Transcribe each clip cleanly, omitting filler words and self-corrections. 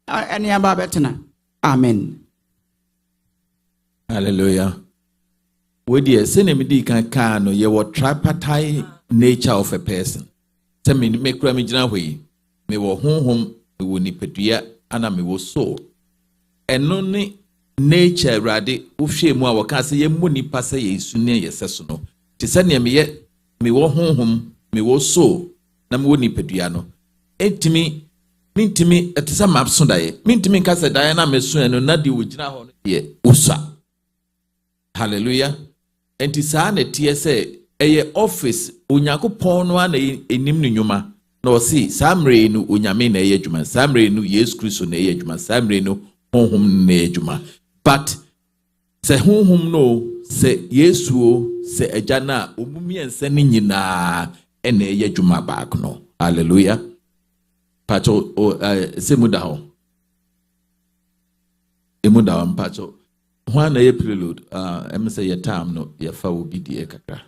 Any about betna. Amen. Hallelujah. We dear senemidi can no ye what tripartite nature of a person. Tell me make ramijina way. Me wo home me wo nipedia ana me wo soul. And only nature radi ufshe mu a waka se ye mu nipa se ye isu ne ye seso no. Te se ne me wo home me wo soul na me wo nipedia no. Entimi mintimi etisa mapso daye. Mintimi kase daye na me so eno na di wo gina ho no ye usa. Hallelujah. Enti saa na tie se eye office Onyankopon no ana enim ne nyuma na o si samre no onyame na eye adwuma samre no Yesu Kristo na eye adwuma samre no honhom na eye adwuma but se honhom no se Yesu o se agya na omumiense ne nyina na eye adwuma back no. Hallelujah. Pacho se muda ho emuda ho pacho when a prelude, I'm say your time no, your foul be the kakra.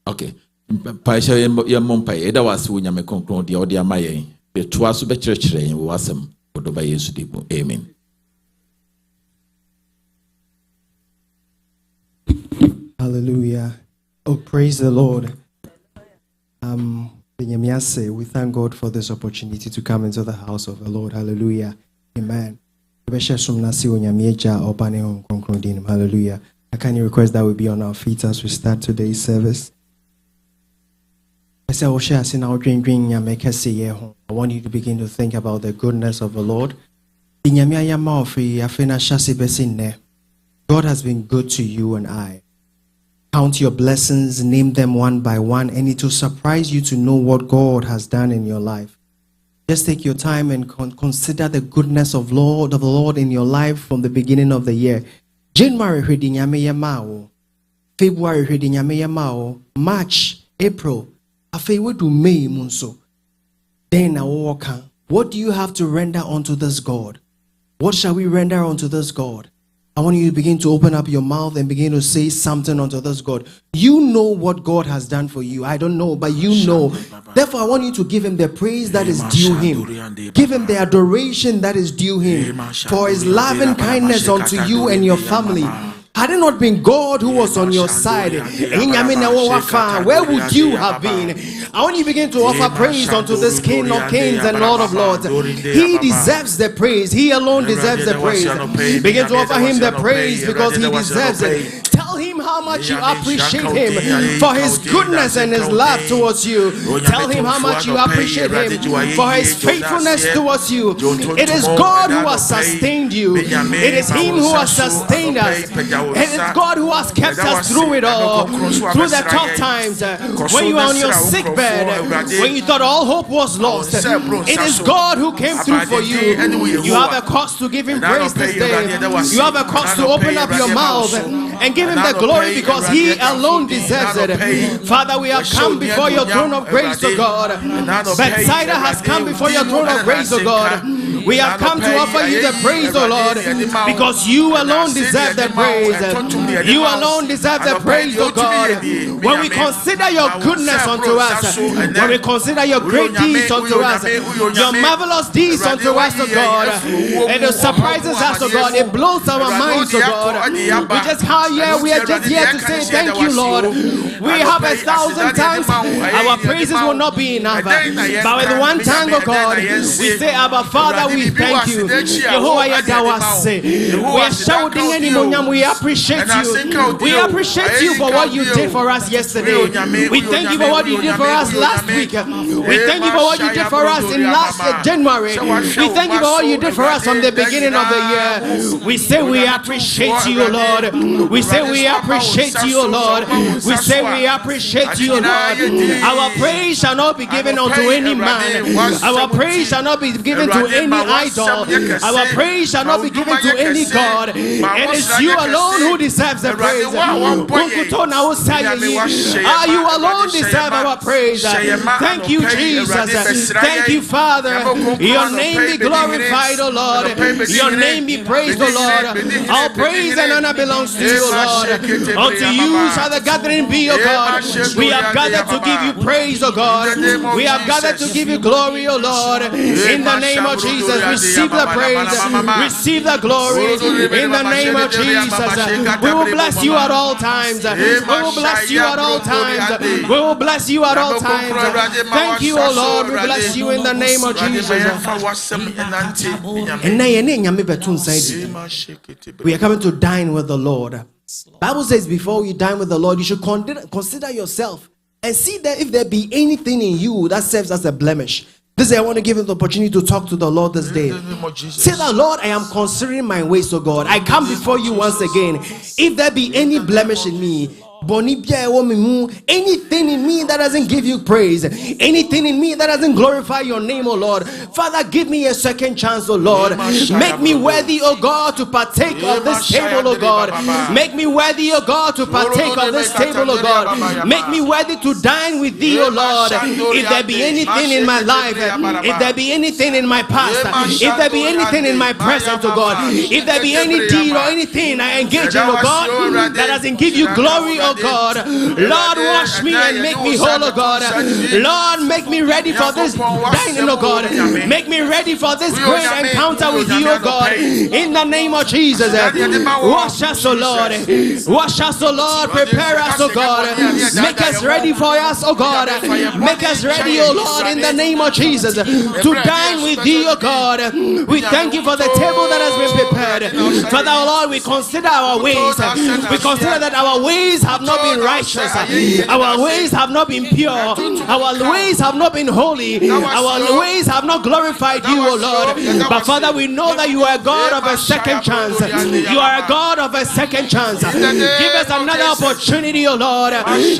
Okay, Paisha your mompa, Eda was when you may conclude the audio my the twice be church rain was some by Yesu. Amen. Hallelujah. Oh, praise the Lord. We thank God for this opportunity to come into the house of the Lord. Hallelujah. Amen. Hallelujah. Can you request that we be on our feet as we start today's service? I want you to begin to think about the goodness of the Lord. God has been good to you and I. Count your blessings, name them one by one, and it will surprise you to know what God has done in your life. Just take your time and consider the goodness of the Lord in your life from the beginning of the year. January, February, March, April, May, then what do you have to render unto this God? What shall we render unto this God? I want you to begin to open up your mouth and begin to say something unto this God. You know what God has done for you. I don't know, but you know. Therefore, I want you to give him the praise that is due him. Give him the adoration that is due him for his loving kindness unto you and your family. Had it not been God who was on your side, where would you have been? I want you to begin to offer praise unto this King of Kings and Lord of Lords. He deserves the praise. He alone deserves the praise. Begin to offer him the praise because he deserves it. Tell him how much you appreciate him for his goodness and his love towards you. Tell him how much you appreciate him for his faithfulness towards you. It is God who has sustained you. It is him who has sustained us. It is God who has kept us through it all. Through the tough times, when you are on your sick bed, when you thought all hope was lost, it is God who came through for you. You have a cause to give him praise this day. You have a cause to open up your mouth and give him the glory because he alone deserves it. Father, we have come before your throne of grace, O God. Bethsaida has come before your throne of grace, O God. We have come to offer you the praise, O Lord, because you alone deserve the praise. You alone deserve the praise, O God. When we consider your goodness unto us, when we consider your great deeds unto us, your marvelous deeds unto us, O God, and it surprises us, O God, it blows our minds, O God. We are just here to say thank you, Lord. We have 1,000 tongues, our praises will not be enough. But with one tongue, O God, we say, Abba Father, we thank you. Jehovah Yadawase. We are shouting anymore. We appreciate you. We appreciate you for what you did for us yesterday. We thank you for what you did for us last week. We thank you for what you did for us in last January. We thank you for what you did for us from the beginning of the year. We say we appreciate you, Lord. We say we appreciate you, Lord. We say we appreciate you, Lord. Our praise shall not be given unto any man. Our praise shall not be given to any idol. Our praise shall not be given to any God. It is you alone who deserves the praise. You alone deserve our praise. Thank you, Jesus. Thank you, Father. Your name be glorified, O Lord. Your name be praised, O Lord. All praise and honor belongs to you, O Lord. Unto you shall the gathering be, O God. We have gathered to give you praise, O God. We have gathered to give you glory, O Lord. In the name of Jesus, receive the praise, receive the glory. In the name of Jesus, we will bless you at all times. We will bless you at all times. We will bless you at all times. Thank you, O Lord. We bless you in the name of Jesus. We are coming to dine with the Lord. Bible says before you dine with the Lord, you should consider yourself and see that if there be anything in you that serves as a blemish. This day I want to give you the opportunity to talk to the Lord this day. Say that, Lord, I am considering my ways, O God. I come before you once again. If there be any blemish in me, anything in me that doesn't give you praise, anything in me that doesn't glorify your name, O Lord, Father, give me a second chance, O Lord. Make me worthy, O God, to partake of this table, O God. Make me worthy, O God, to partake of this table, O God. Make me worthy to dine with thee, O Lord. If there be anything in my life, if there be anything in my past, if there be anything in my present, O God, if there be any deed or anything I engage in, O God, that doesn't give you glory, O God, Lord, wash me and make me whole, O God. Lord, make me ready for this dining, O God. Make me ready for this great encounter with you, O God. In the name of Jesus, wash us, O Lord. Wash us, O Lord. Prepare us, O God. Make us ready for us, O God. Make us ready, O Lord, in the name of Jesus, to dine with thee, O God. We thank you for the table that has been prepared. Father, O Lord, we consider our ways. We consider that our ways have not been righteous, our ways have not been pure, our ways have not been holy, our ways have not glorified you, O Lord. But Father, we know that you are a God of a second chance. You are a God of a second chance. Give us another opportunity, O Lord.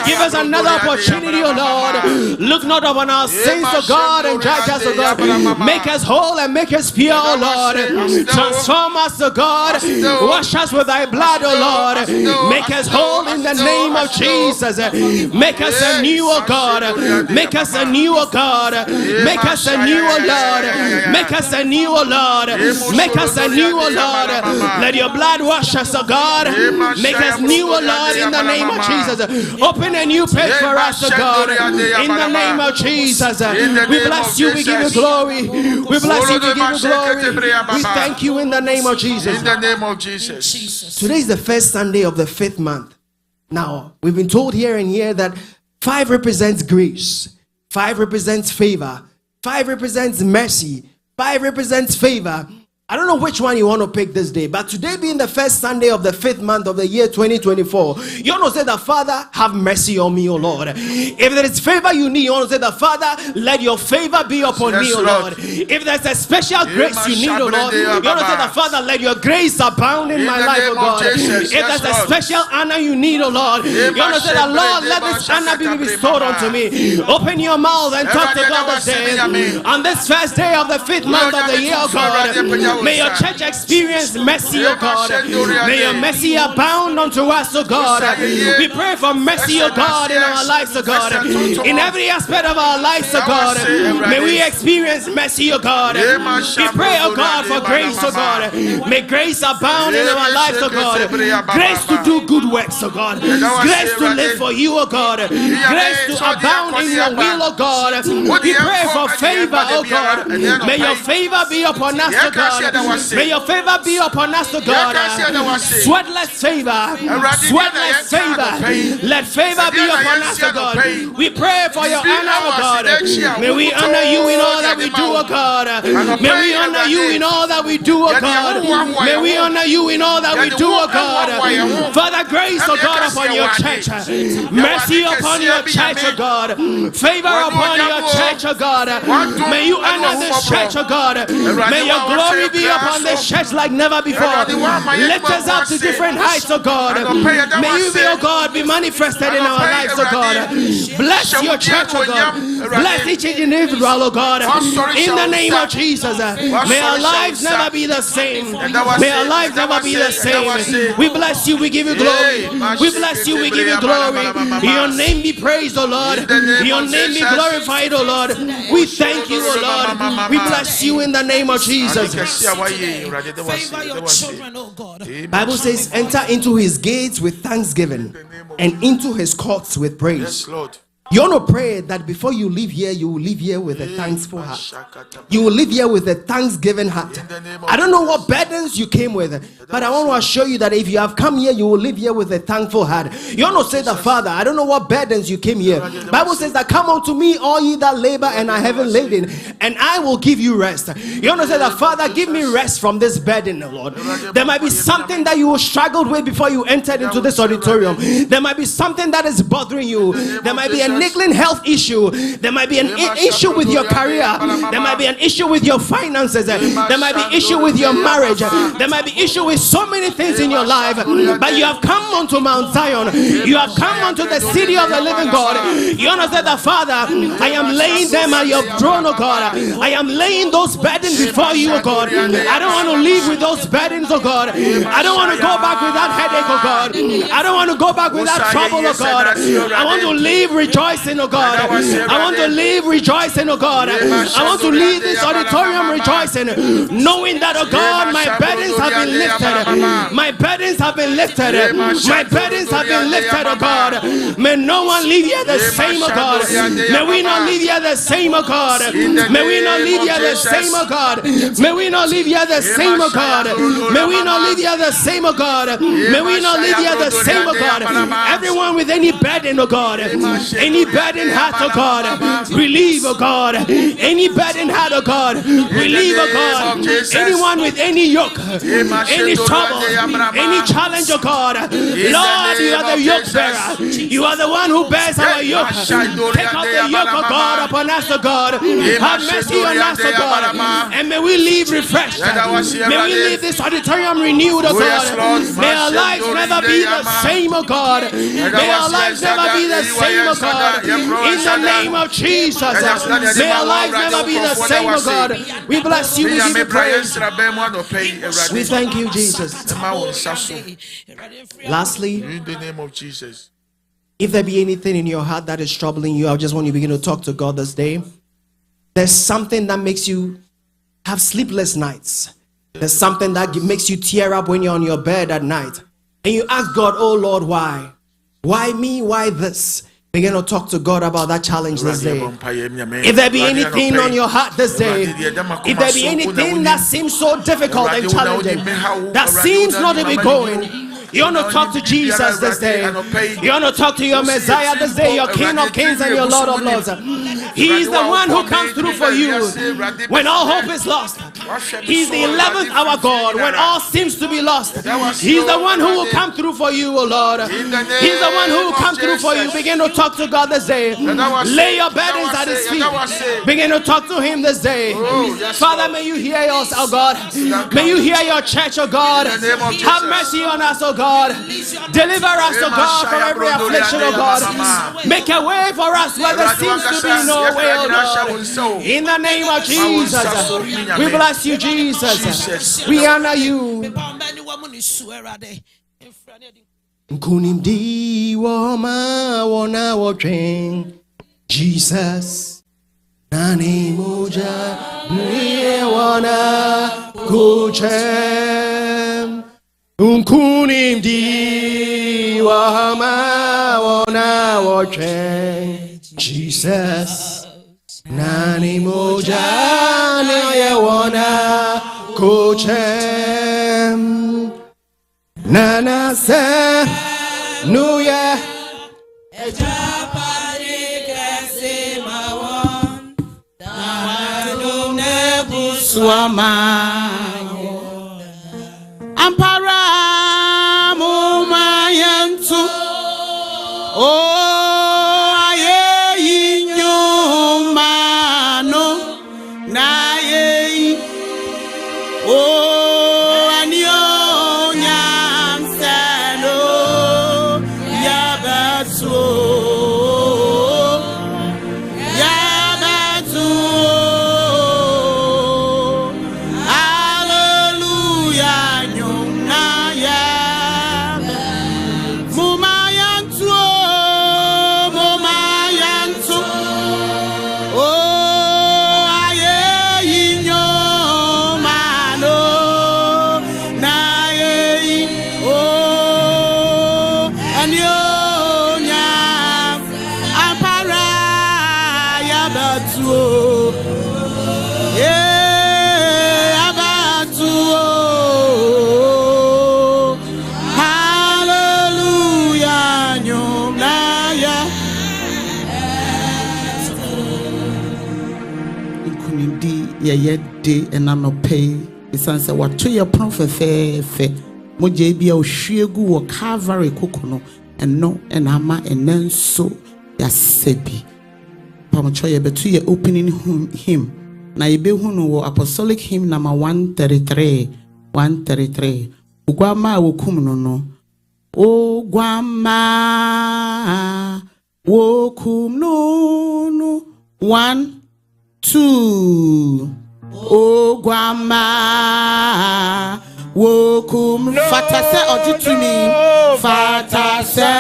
Give us another opportunity, O Lord. Look not upon our sins, O God, and judge us, O God. Make us whole and make us pure, O Lord. Transform us, O God. Wash us with thy blood, O Lord. Make us whole in the name of Jesus. Make us a new, O God. Make us a new, O God. Make us a new, O Lord. Make us a new, O Lord. Make us a new, O Lord. Let your blood wash us, O God. Make us new, O Lord, in the name of Jesus. Open a new page for us, O God. In the name of Jesus. We bless you, we give you glory. We bless you, we give you glory. We thank you in the name of Jesus. In the name of Jesus. Today is the first Sunday of the 5th month. Now, we've been told here and here that 5 represents grace, 5 represents favor, 5 represents mercy, 5 represents favor. I don't know which one you want to pick this day, but today being the first Sunday of the 5th month of the year 2024, you want to say that, Father, have mercy on me, O Lord. If there is favor you need, you want to say that, Father, let your favor be upon me, O Lord. If there's a special grace you need, O Lord, you want to say that, Father, let your grace abound in my life, O God. If there's a special honor you need, O Lord, you want to say that, Lord, let this honor be bestowed unto me. Open your mouth and talk to God this day. On this first day of the 5th month of the year, O God, may your church experience mercy, O God. May your mercy abound unto us, O God. We pray for mercy, O God, in our lives, O God. In every aspect of our lives, O God. May we experience mercy, O God. We pray, O God, for grace, O God. May grace abound in our lives, O God. Grace to do good works, O God. Grace to live for you, O God. Grace to abound in your will, O God. We pray for favor, O God. May your favor be upon us, O God. May your favor be upon us, O God. Sweatless favor. Sweatless favor. Let favor be upon us, O God. We pray for your honor, O God. May we honor you in all that we do, O God. May we honor you in all that we do, O God. May we honor you in all that we do, O God. Father, grace, O God, upon your church. Mercy upon your church, O God. Favor upon your church, O God. May you honor this church, O God. May your glory be upon this church like never before. Lift us up to different heights, O God. May you be, O God, be manifested in our lives, O God. Bless your church, O God. Bless each individual, O God. In the name of Jesus. May our lives never never be the same. May our lives never be the same. We bless you, we give you glory. We bless you, we give you glory. Your name be praised, O Lord. Your name be glorified, O Lord. We thank you, O Lord. We bless you in the name of Jesus. Favor your children, oh God. Bible says, enter into his gates with thanksgiving and into his courts with praise. Yes, Lord. You want to pray that before you leave here, you will leave here with a thankful heart. You will leave here with a thanksgiving heart. I don't know what burdens you came with, but I want to assure you that if you have come here, you will leave here with a thankful heart. You want to say that, Father, I don't know what burdens you came here. Bible says that come unto me, all ye that labor and are heavy laden, and I will give you rest. You want to say that, Father, give me rest from this burden, Lord. There might be something that you struggled with before you entered into this auditorium. There might be something that is bothering you. There might be a niggling health issue. There might be an issue with your career. There might be an issue with your finances. There might be issue with your marriage. There might be issue with so many things in your life. But you have come onto Mount Zion. You have come onto the city of the living God. You understand that, Father, I am laying them at your throne, oh God. I am laying those burdens before you, oh God. I don't want to live with those burdens, oh God. I don't want to go back with that headache, oh God. I don't want to go back with that trouble, oh God. I want to live rejoicing, oh God. I want to live rejoicing, oh God. I want to leave this auditorium rejoicing, knowing that, oh God, my burdens have been lifted. My burdens have been lifted. My burdens have been lifted, oh God. May no one leave here the same, oh God. May we not leave here the same, oh God. May we not leave here the same, oh God. May we not leave here the same, oh God. May we not leave here the same, oh God. May we not leave here the same, oh God. Everyone with any burden, oh God. Any burden heart, oh God, relieve, oh God. Any burden heart, oh God, relieve, oh God. Anyone with any yoke, any trouble, any challenge, oh God, Lord, you are the yoke bearer. You are the one who bears our yoke. Take off the yoke, oh God, upon us, oh God. Have mercy on us, oh God, and may we leave refreshed. May we leave this auditorium renewed, oh God. May our lives never be the same, oh God. May our lives never be the same, oh God. In the name of Jesus, may our lives never be the same, oh God. We bless you, we give you praise. We thank you, Jesus. Lastly, In the name of Jesus. if there be anything in your heart that is troubling you, I just want you to begin to talk to God this day. There's something that makes you have sleepless nights. There's something that makes you tear up when you're on your bed at night. And you ask God, oh Lord, why? Why me? Why this? Begin to talk to God about that challenge this day. If there be anything on your heart this day, if there be anything that seems so difficult and challenging, that seems not to be going, you want to talk to Jesus this day. You want to talk to your Messiah this day, your King of Kings and your Lord of Lords. He's the one who comes through for you when all hope is lost. He's the 11th hour God when all seems to be lost. He's the one who will come through for you, oh Lord. He's the one who will come through for you. Begin to talk to God this day. Lay your burdens at his feet. Begin to talk to him this day. Father, may you hear us, oh God. May you hear your church, oh God. Have mercy on us, oh God. Deliver us, oh God, from every affliction, oh God. Make a way for us where there seems to be no way, oh Lord. In the name of Jesus, we bless you, Jesus. We honor you. Kunimdi wama wana watring Jesus nani moja niye wana kuchem kunimdi wama wana watring Jesus nani moja niye wana kuchem Nana se nuye ejapari kese mawon dano ne buswama ampara mu mayantu o aye inyuma no na ye o ye de enanope isanse wato ye pon fefefe moje bia ohwiegu wo Calvary kokono eno enama enenso ya sebi pamocho ye betu ye opening hymn na ye behunu wo apostolic hymn number 133 ugwama wokum no Ogwama wokum no 1 2 Ogwama wokum fatase ojitumi fatase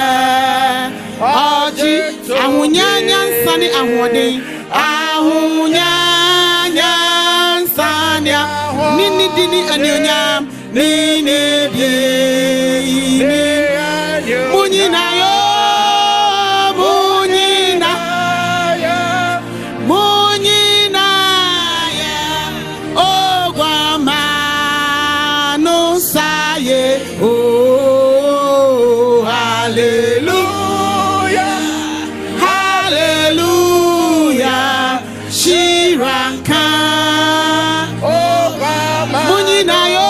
oji ahunyanya nsani ahode ahunyanya nsani nini dini anyonyam nini dini munyina yo munyina ya ogwama no saye oh hallelujah hallelujah shiranka ogwama munyina yo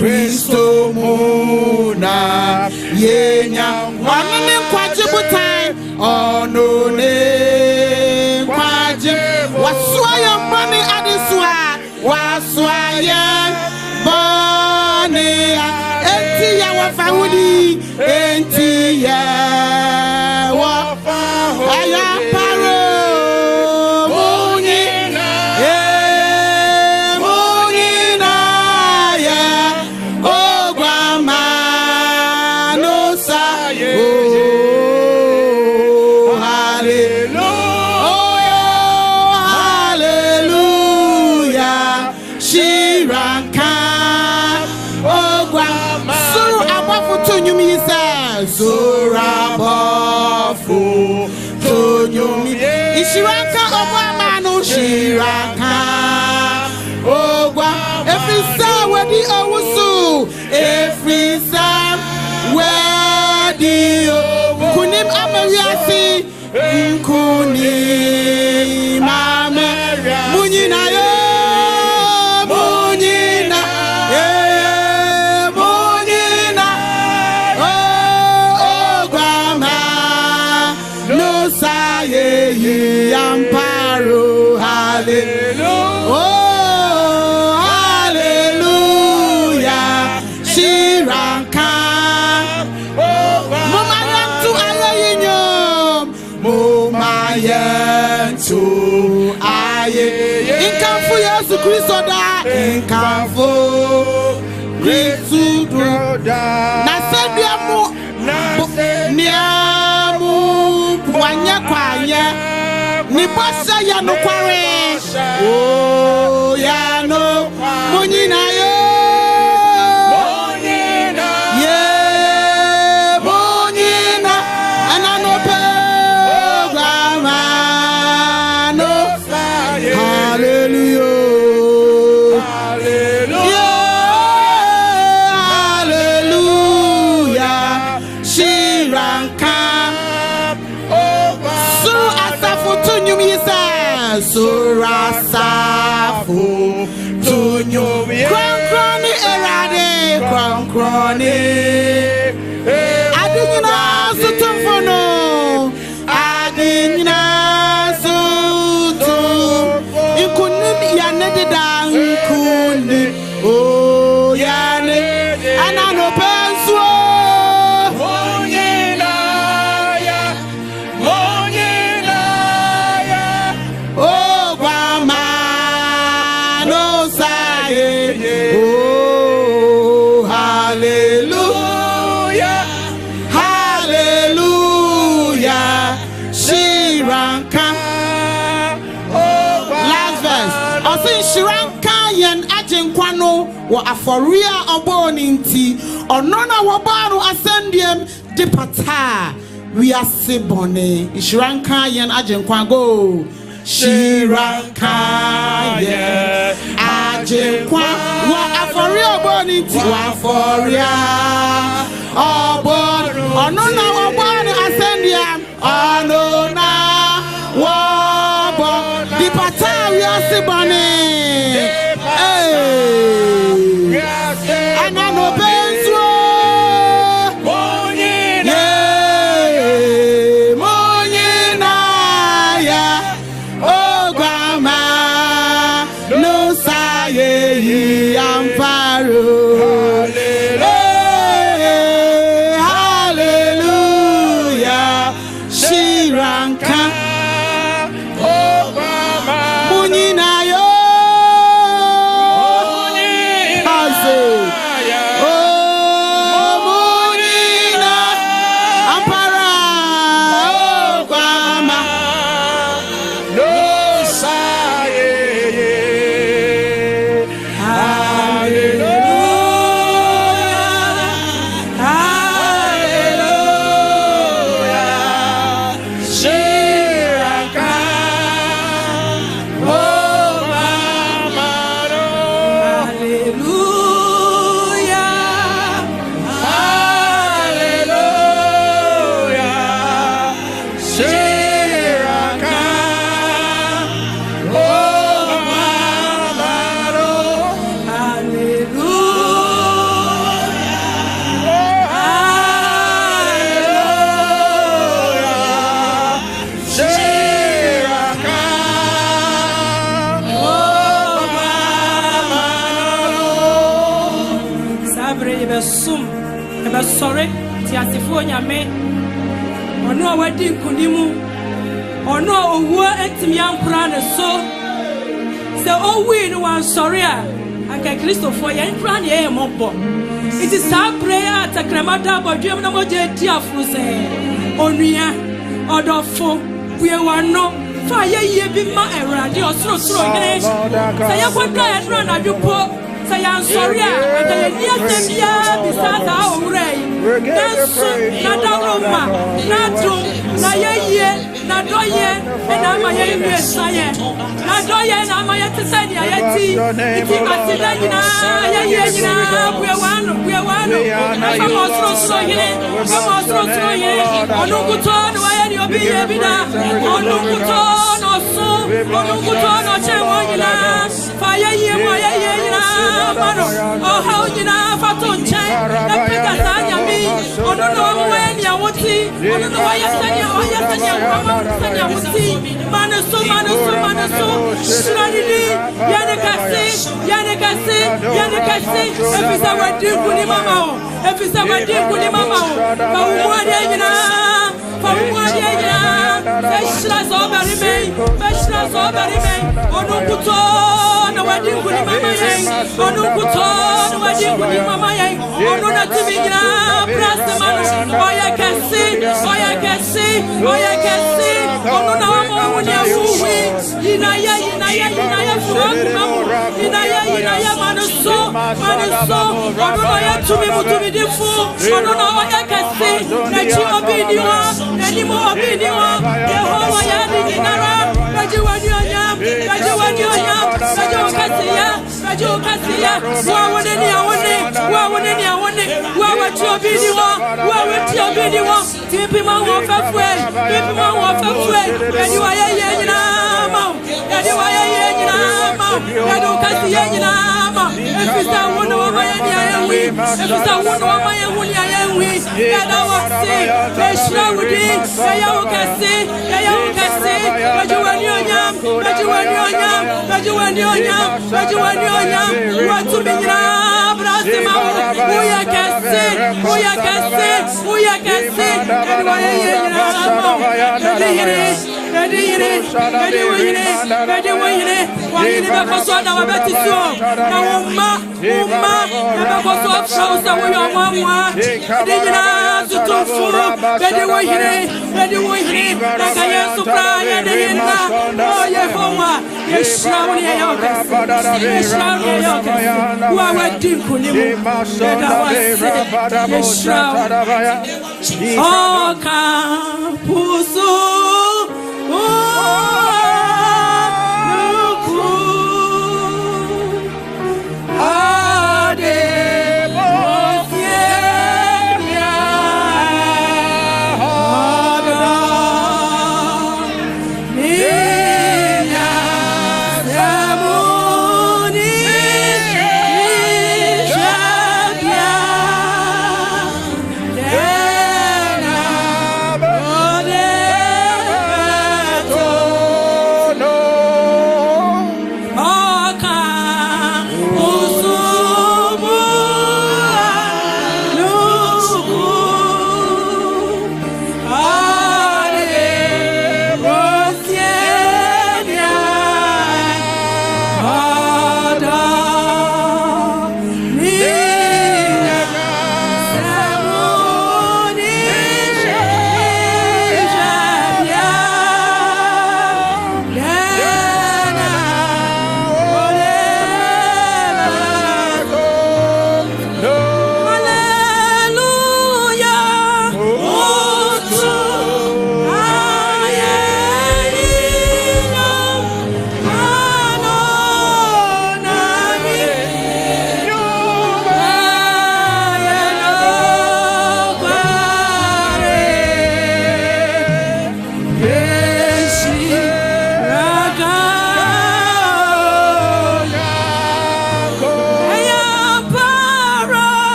Kristo muna yenya wanene kwaje butai onone kwaje waswaya bani adiswa waswaya bani enti ya wafahudi enti ya wafahu aya paro Zorabafu Tonyumi Ishiraka Obama no Shiraka Ogwa every side where the owusu every side where the kunim ameriasi kunim ameria munyina yo Amparo, hallelujah, oh, hallelujah, Shiranka, Mumayantu aye, Inkamfu Yesu Kristo da, Inkamfu Kristo da, Nasebiamu, Niamu, Kwanya. Ni bossa ya no kware oh ya no munyina yo ye munyina ananope ogwama no hallelujah hallelujah shiranka Surasafu Tunyumi Kronkroni erade Kronkroni Adinyina sutumfono Adinyina sutum Ikunim yanedida Ikunim Oh yane Ananopensuo Oh, hallelujah. wa aforia oboni nti ono na wobano asendiem dipata we are sibone ishranka yen ajenkwa go shiranka yen ajenkwa wa aforia oboni nti wa aforia obon ono na wobano asendiem ono na wobo dipata we are sibone Sorry, Tiasifo Nyame. Ono wadi kundimu. Ono owo etimian prane so. Se owi no wan sorry a. Anka Christopher yen prane ye mobo. It is our prayer at Kremada bodwem na moje di afro se. Onua odofo we wano fa ye bi ma Erade osoro hene. Se ye kwada ye no na dwopo. Say I'm sorry, I can't hear them beside our way. That's Nadaloma, Nadu, Naye, Nadoye, and I'm a Messiah. Nadoye, and I'm a Tesania, it's in Macedonia, we're one, I'm also here, Onukuton, why you'll be Evida, Onukuton, or so, Onukuton, or Chewina, Fire, oh, how you know, Fatunche, the Picasania me, oh, no, when you would see, oh, no, why you're saying, oh, yes, and you would see, Manasu, Shradili, Yanakasi, if it's our dear Kunimamo, if it's our dear Kunimamo, Beshlas over remain, Onukuton, wedding with Mama Yang, Onukuton, wedding with Mama Yang, Onuna Timina, Prastaman, I can see, Onuna, Inaya, Manuso, Onuna to be the fool, Onuna, I can see, that you are being any more being Yehovah Yadinara, Rajuanya, to Otumfu, Bedi Wohine, Nakaya Supra, Yadina, Oh Yehovah, Yeshrauni Yokas, Yeshrauni Yokas, Wawa Dinkunimu, Yeshrauni, Oh Kampusu,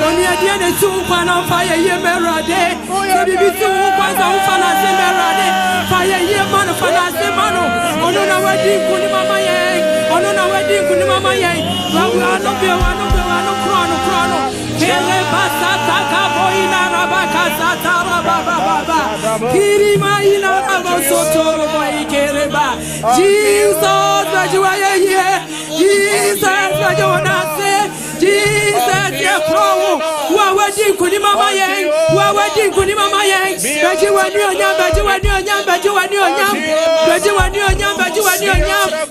Oni adiane tu kwana fire ye merade. Bibi tu kwanza ufana se merade. Fire ye mano fana se mano. Ono na wedi kuni mama ye. Ono na wedi kuni mama ye. Wa no be krono. Hele basata ka boina rabaka sata baba. Kiri maina rabosoto boy kereba. Jesus bajuaye ye. Jesus bajonase. Jesus ye krowo. Wa wedi kuni mama ye. Bajuwani onyam.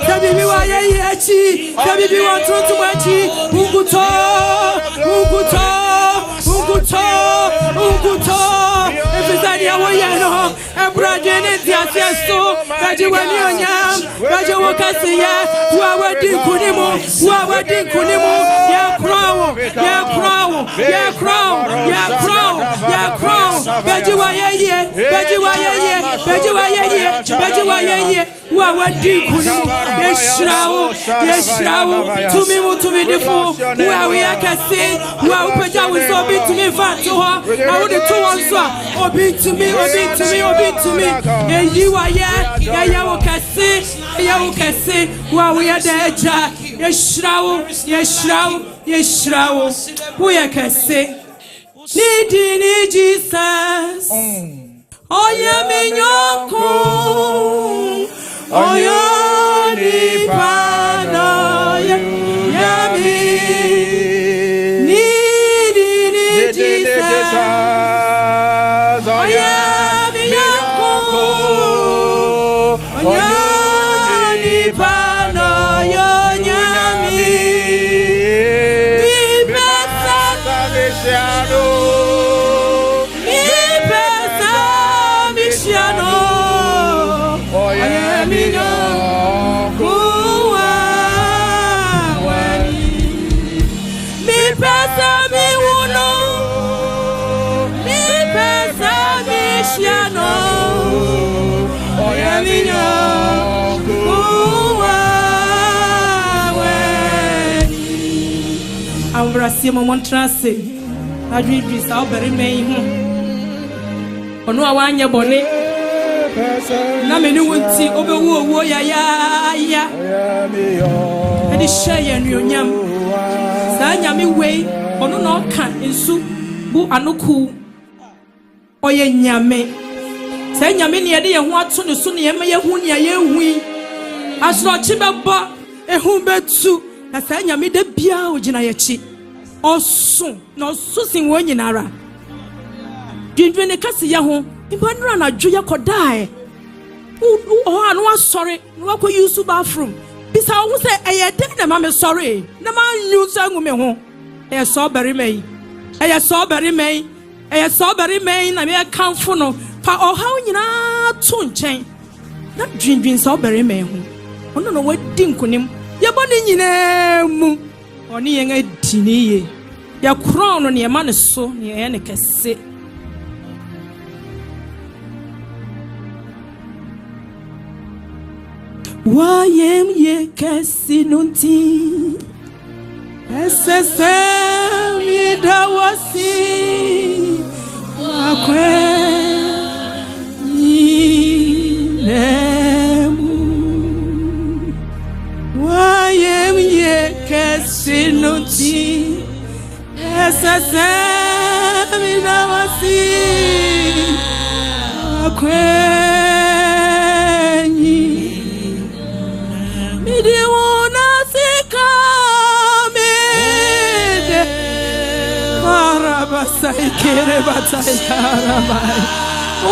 Tabibi wa ye echi. Tabibi wa truntu echi. Unguto. Efisani awoyeno. Ebrajene tiaseso. Bajuwani onyam. Bajuwa kasiya. Wa wedi kunimu. Ya crown. Bajuwa ye. Wa wedi kunimu. Yeshrawo. Tumi difu. Wa we akase. Wa upeja wisobi tumi fatuha. I would do also. Obi to me. You are Yawokase. Wa we are deja. Yeshrawo. Who yakase. Need Jesus. Oh yeah, me nyoko. Oh yeah, ni pano. Yeah, me. Need Jesus. Oh yeah, me nyoko. Oh yeah, ni pano. Yeah, me. Ambrasi mo montrase adwidwi sa obere men ho ono awanye bone na meni wonti obewu owo ya edi sheye nuonyam sa nyame wei ono na oka nsu bu anoku oye nyame sa nyame ne yede ye ho ato ne so ne ye me ye hu ne ye hui asro chibebo ehu betu na sa nyame de bia ogina ye chi osu no susin wo nyinara dwindwene kase ya ho ibanura na dwoya kodae o anu asori no akọ use bathroom bisa wo se eye de na ma me sorry na ma use angu me ho eye so beri mai na me kanfo no fa ohaw nyina to nchen na dwindwin so beri mai ho ono no wadi nkunim ye bone nyina mu oni yen adiniye ya crown no ne ma ne so ne ye ne kese wayem ye kese nunti esese mi dawasi akwe nemu wayem ye kese nunti esese mi dawasi akwe Midi wona sikame de marabasa ikere batayara mai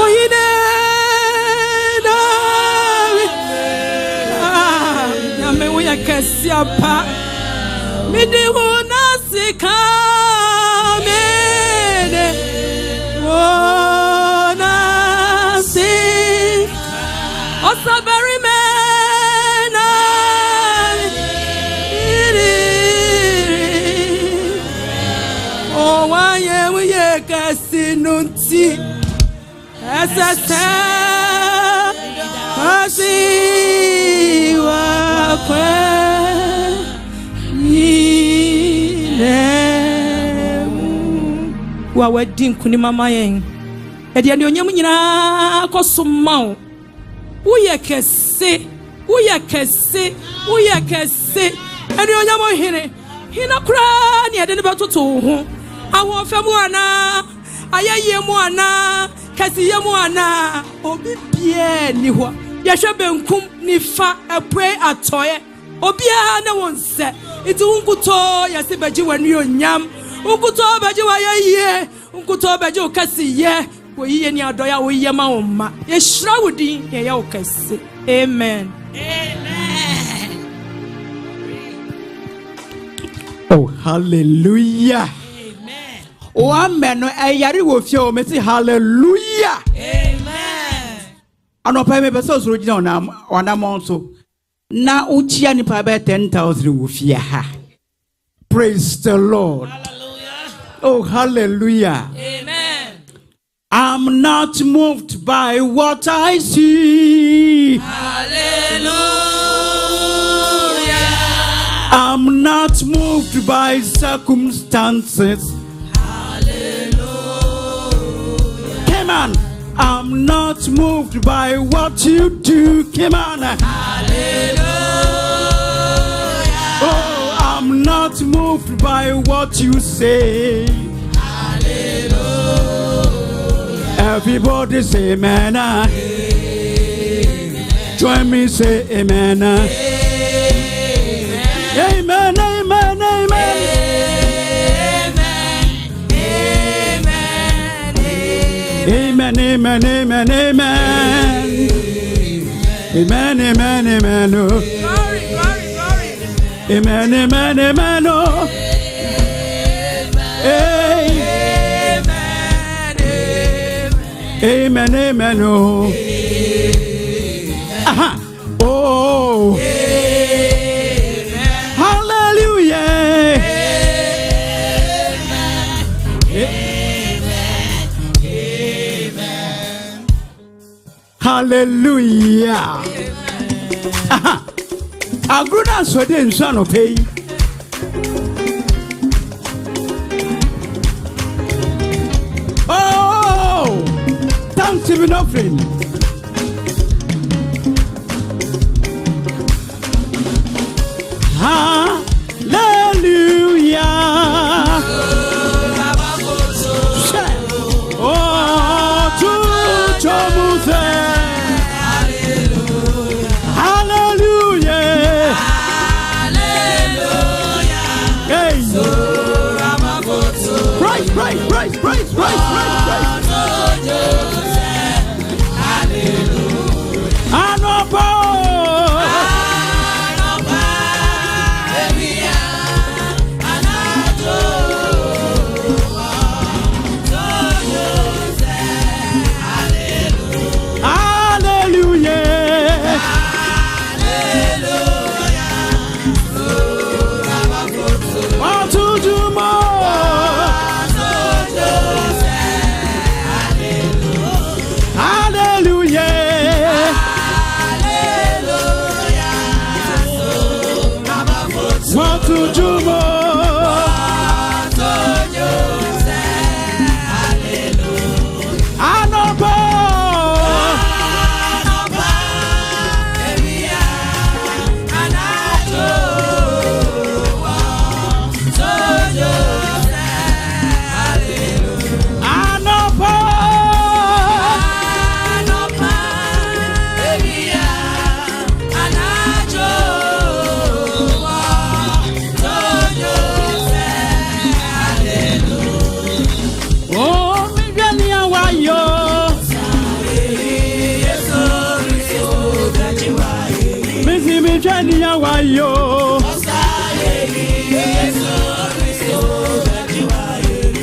oyine dawe nyame wo yakasi apa midi wona sikame de wona sik osaberi Kasinunti asasa asiwa kwa ni wa wadi nkunima ma yen e de onyam nyina kosoma wo woyɛ kɛse ene onyam hina kura ne ade ne betoto ho awo fam ana ayaye mu ana kasiye mu ana obi bie ni ho yɛhwɛ benkum nifa apue atoye obia na wonse itu unkuto yɛse bagi wani onyam unkuto bagi wayaye unkuto bagi okasiye woyiye ni adoya woyiye ma woma yɛhra wodi yɛyɛ okase amen. Oh, hallelujah. Amen. Oh, amen. Ayari wo fie o meti hallelujah. Amen. Anopa me pese osoro gina ona monso. Na uchia ni pa be 10,000 wo fie ha. Praise the Lord. Hallelujah. Oh, hallelujah. Amen. I'm not moved by what I see. Hallelujah. I'm not moved by circumstances. Hallelujah. Come on. I'm not moved by what you do. Come on. Hallelujah. Oh, I'm not moved by what you say. Hallelujah. Everybody say amen. Amen. Join me, say amen. Amen. Amen, amen, amen. Amen, amen, amen, amen. Amen, amen, amen. Glory, glory, glory. Amen, amen, amen. Amen, amen. Aha. Oh. Hallelujah. Agruna so de nsa no pay. Oh, Thanksgiving offering. Hallelujah. Oh, to Chomuse. Praise.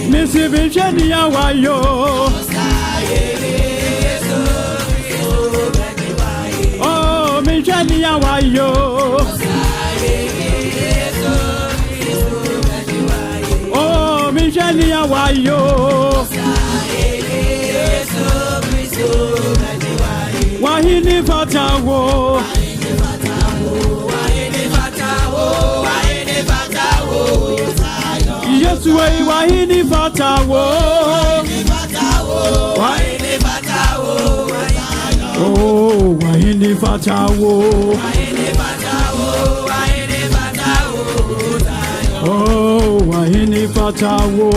Missy Virginia, why yo? Oh, Virginia, why yo? Oh, Virginia, why yo? Why he never tawo? Yes, why he never tawo? Wahini Fatawo. Oh, Wahini Fatawo.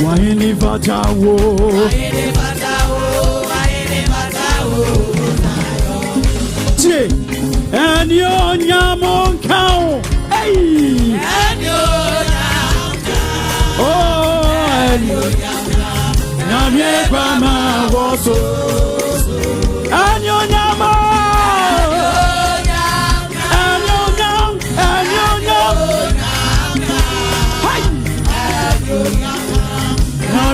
Wahini Fatawo. And your Yamon cow. Hey! Oh, and your Yamye Grandma was and your Yama. And your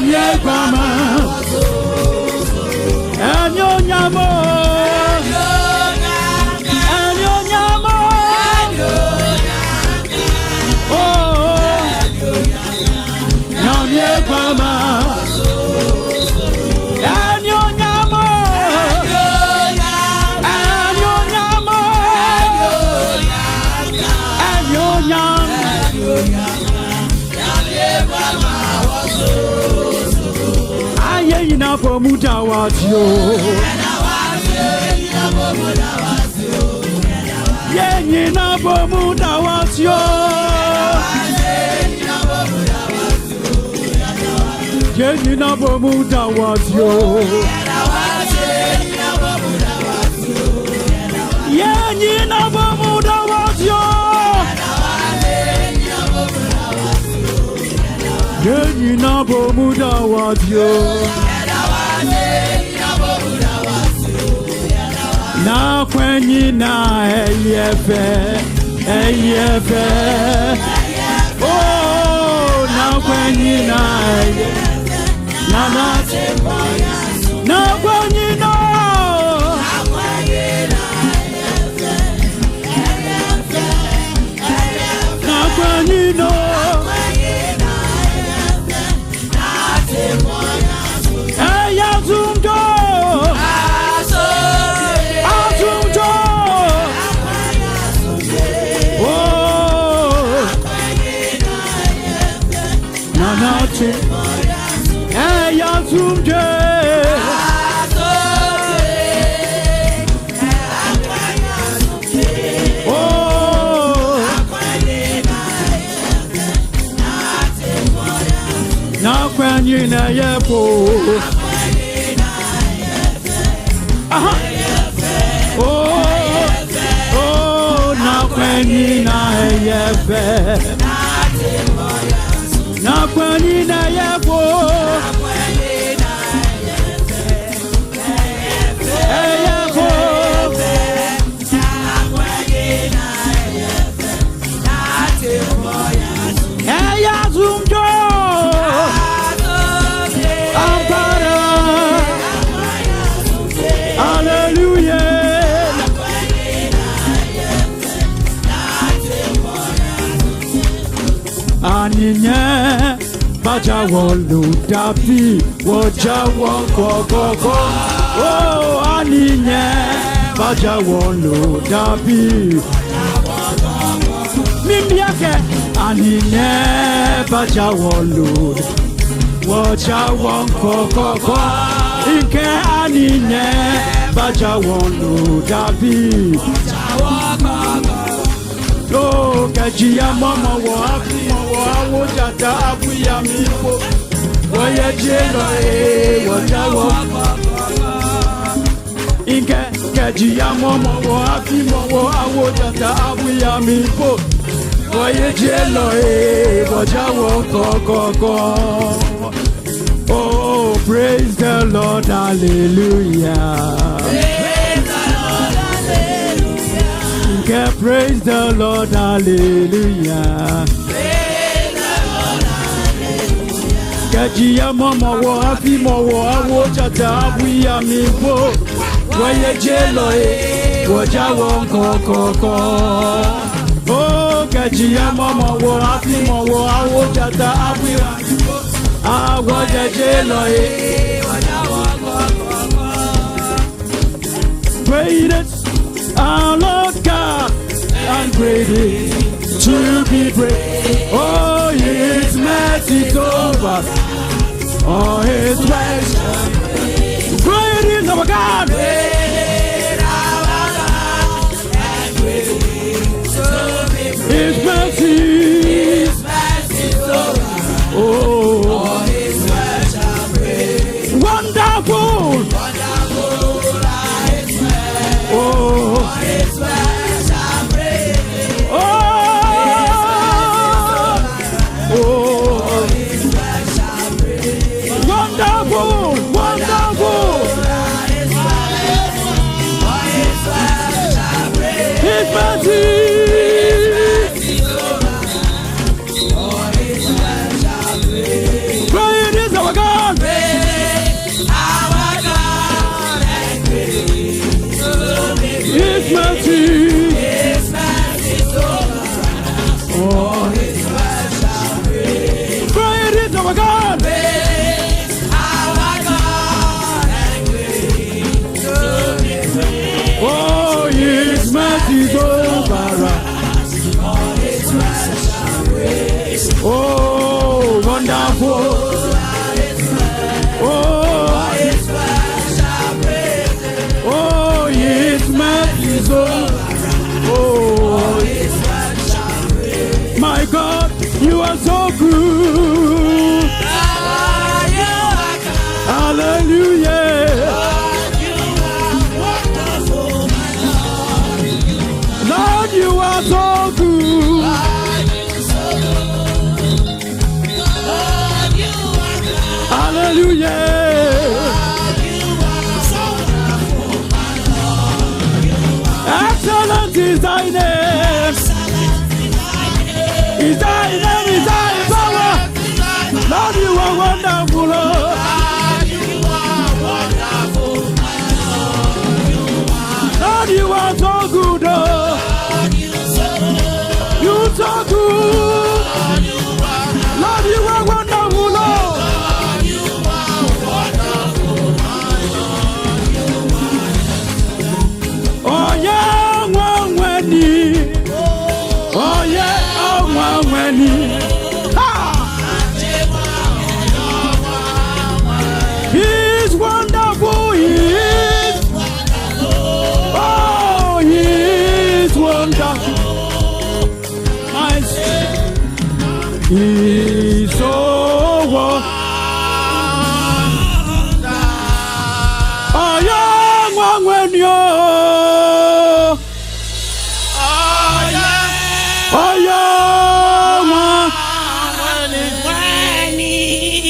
Yamye Grandma. And your Yama. For Mutawatio, Yenina for Mutawatio, Yenina for Mutawatio, Yenina for Mutawatio, Yenina for Mutawatio. Now when you na eyefe, oh, now when you na now when you know, now when you know, hey, Asante. Oh, now when you na yepo. Oh, now when you na yepo. Na kwani na yefo, yefo, yazumjo, ampara, hallelujah. Aninya baja wolu dabi woja won kokoko. Oh, aninya baja wolu dabi mimbiake. Aninya baja wolu woja won kokoko. Inke aninya baja wolu dabi. Oh, kajia mama wa awo jata abuya mipo. Oye jelo wajawo. Inke kajia mama wa awo jata abuya mipo. Oye jelo wajawo kokoko. Oh, praise the Lord, hallelujah. Praise the Lord, hallelujah. Praise the Lord, hallelujah. Kajia mama wo happy mo wo awo chata we amipo. Waye jelo woja won kokoko. Oh, kajia mama wo happy mo wo awo chata we amipo. Ah, woja jelo woja won kokoko. Praise our Lord God, and greatly to be praised. Oh, His mercy over. Oh, His works. Great is our God. His mercy. Oh, His works are great. Wonderful. Oh, His works are great. Oh, His works are great. Wonderful, wonderful. His works are great. His mercy. Great is our God. His mercy. Oh, His works are great. Great is our God. Oh, His mercy is over us. Oh, wonderful. Oh, His works are great. Oh, His mercy is over. Oh, His works are great. My God, you are so good. Hallelujah. Lord, you are so good. Hallelujah. Excellent is thy name. Is thy name, is thy power. Lord, you are wonderful. Lord, you are so good. You so good. Lord, you are wonderful. Lord. Oh yeah, one when oh yeah, one when He's wonderful. He is. Oh, He's wonderful. He's so wonderful. Oh yeah, one when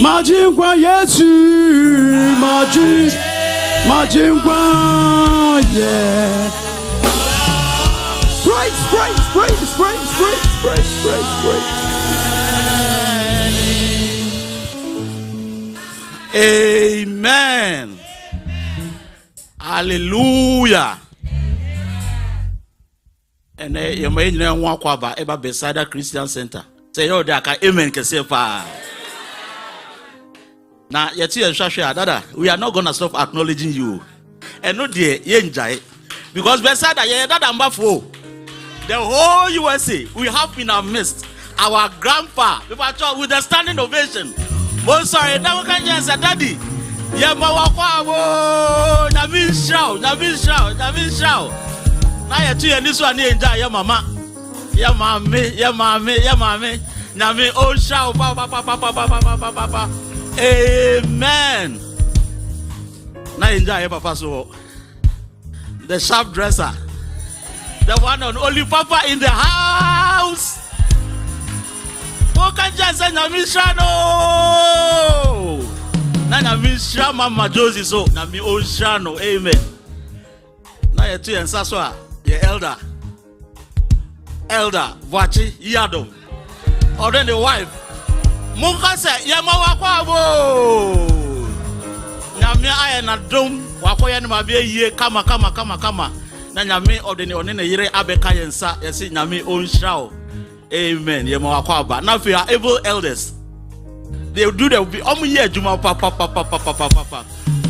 Majin kwa Yesu, Majin kwa, yeah. Praise. Amen. Hallelujah. And you may know one kwaba eba beside Christian Center. Say yo there ka amen kese pa. Now yeti enhwahwe dada, we are not going to stop acknowledging you. And no dey yenjai because beside that dada mbafo. The whole USA, we have in our midst our grandpa with a standing ovation. Oh, sorry, now we can just say, Daddy, yeah, Mawakwa, Navin shout. Now, you're two and this one, yeah, mama, yeah, mommy, Nami, oh, shout, papa, amen. Now, enjoy, papa, so the sharp dresser. The one and only papa in the house. Woka just Namishano. Nana Misha Mama Josie so Nami Oshano. Amen. Now you two and Saswa, your elder Vachi Yado. Or then the wife. Munka said, Yamawa Kwabo. Namia I and a dome. Wakoyan Mabia ye kama. Na nyame odene onene yire abeka yensa yesi nyame onhraw. Amen. Ye ma kwaba. Now if you are able elders, they will do the omu ye adwuma papa.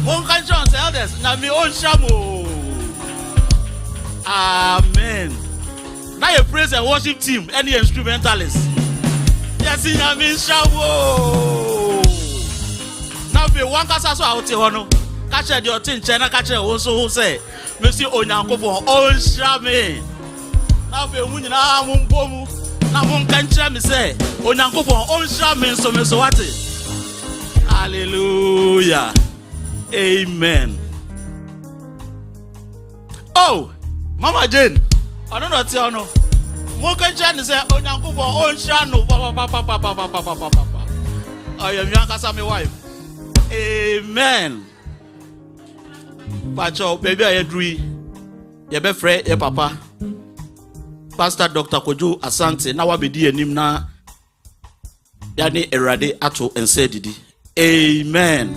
Mon kan chance elders nyame onhram. Amen. Now you praise and worship team, any instrumentalist. Yesi nyame onhram. be one cassa so out hono. Catch your tin china catch also who say, Monsieur Onyanko for all shame. Now be winning na mumbomu. Na mun kancha me say, Onyanko for all shame so me so what? Hallelujah. Amen. Oh, Mama Jane, I don't know tell no. Mun kancha me say Onyanko for all shame papa. I am Yankasa my wife. Amen. Pacho, baby, I agree. Your be friend, your papa. Pastor Dr. Kwadwo Asante, now I be dear him na. Yani erade ato and say didi. Amen.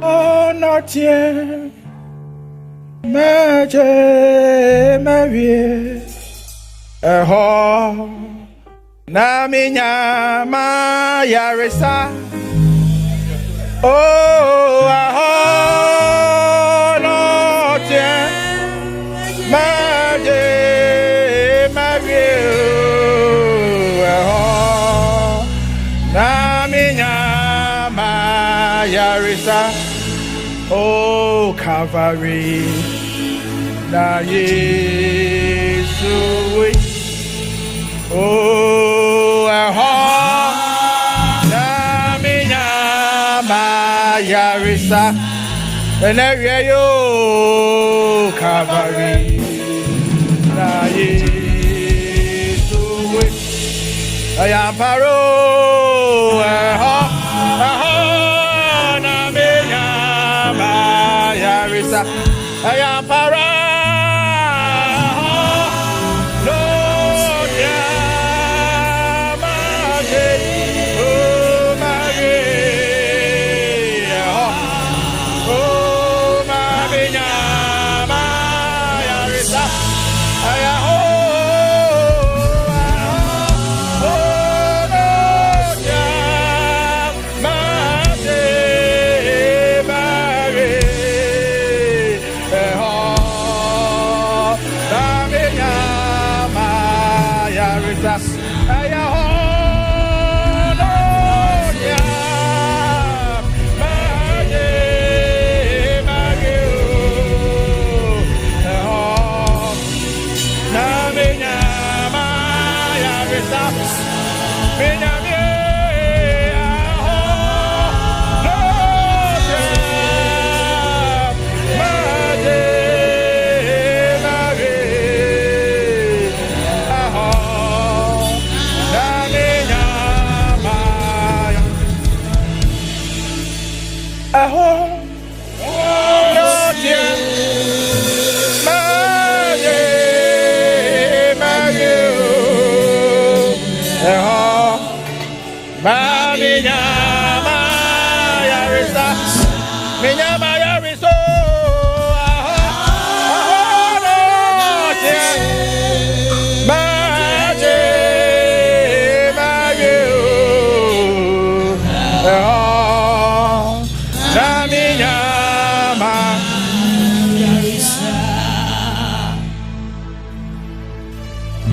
Oh, not yet. Maje, Mary. Na minya ma yarisa. Oh, no tie. Maje, na minya ma yarisa. Oh, Calvary. Na Yesu. Oh, na minya ma yarisa, ene yo Calvary, na Yesu we, ayamparo, na minya ma yarisa, ayamparo.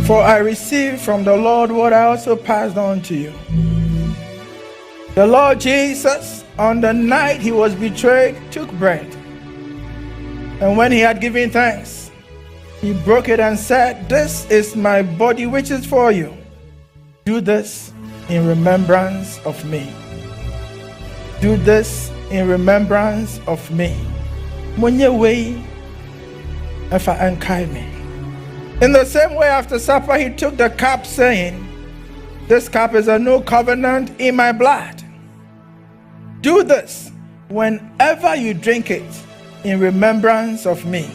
For I received from the Lord what I also passed on to you. The Lord Jesus, on the night he was betrayed, took bread. And when he had given thanks, he broke it and said, "This is my body which is for you. Do this in remembrance of me." Do this in remembrance of me. Munye wei efa enkai me. In the same way, after supper, he took the cup, saying, "This cup is a new covenant in my blood. Do this whenever you drink it in remembrance of me.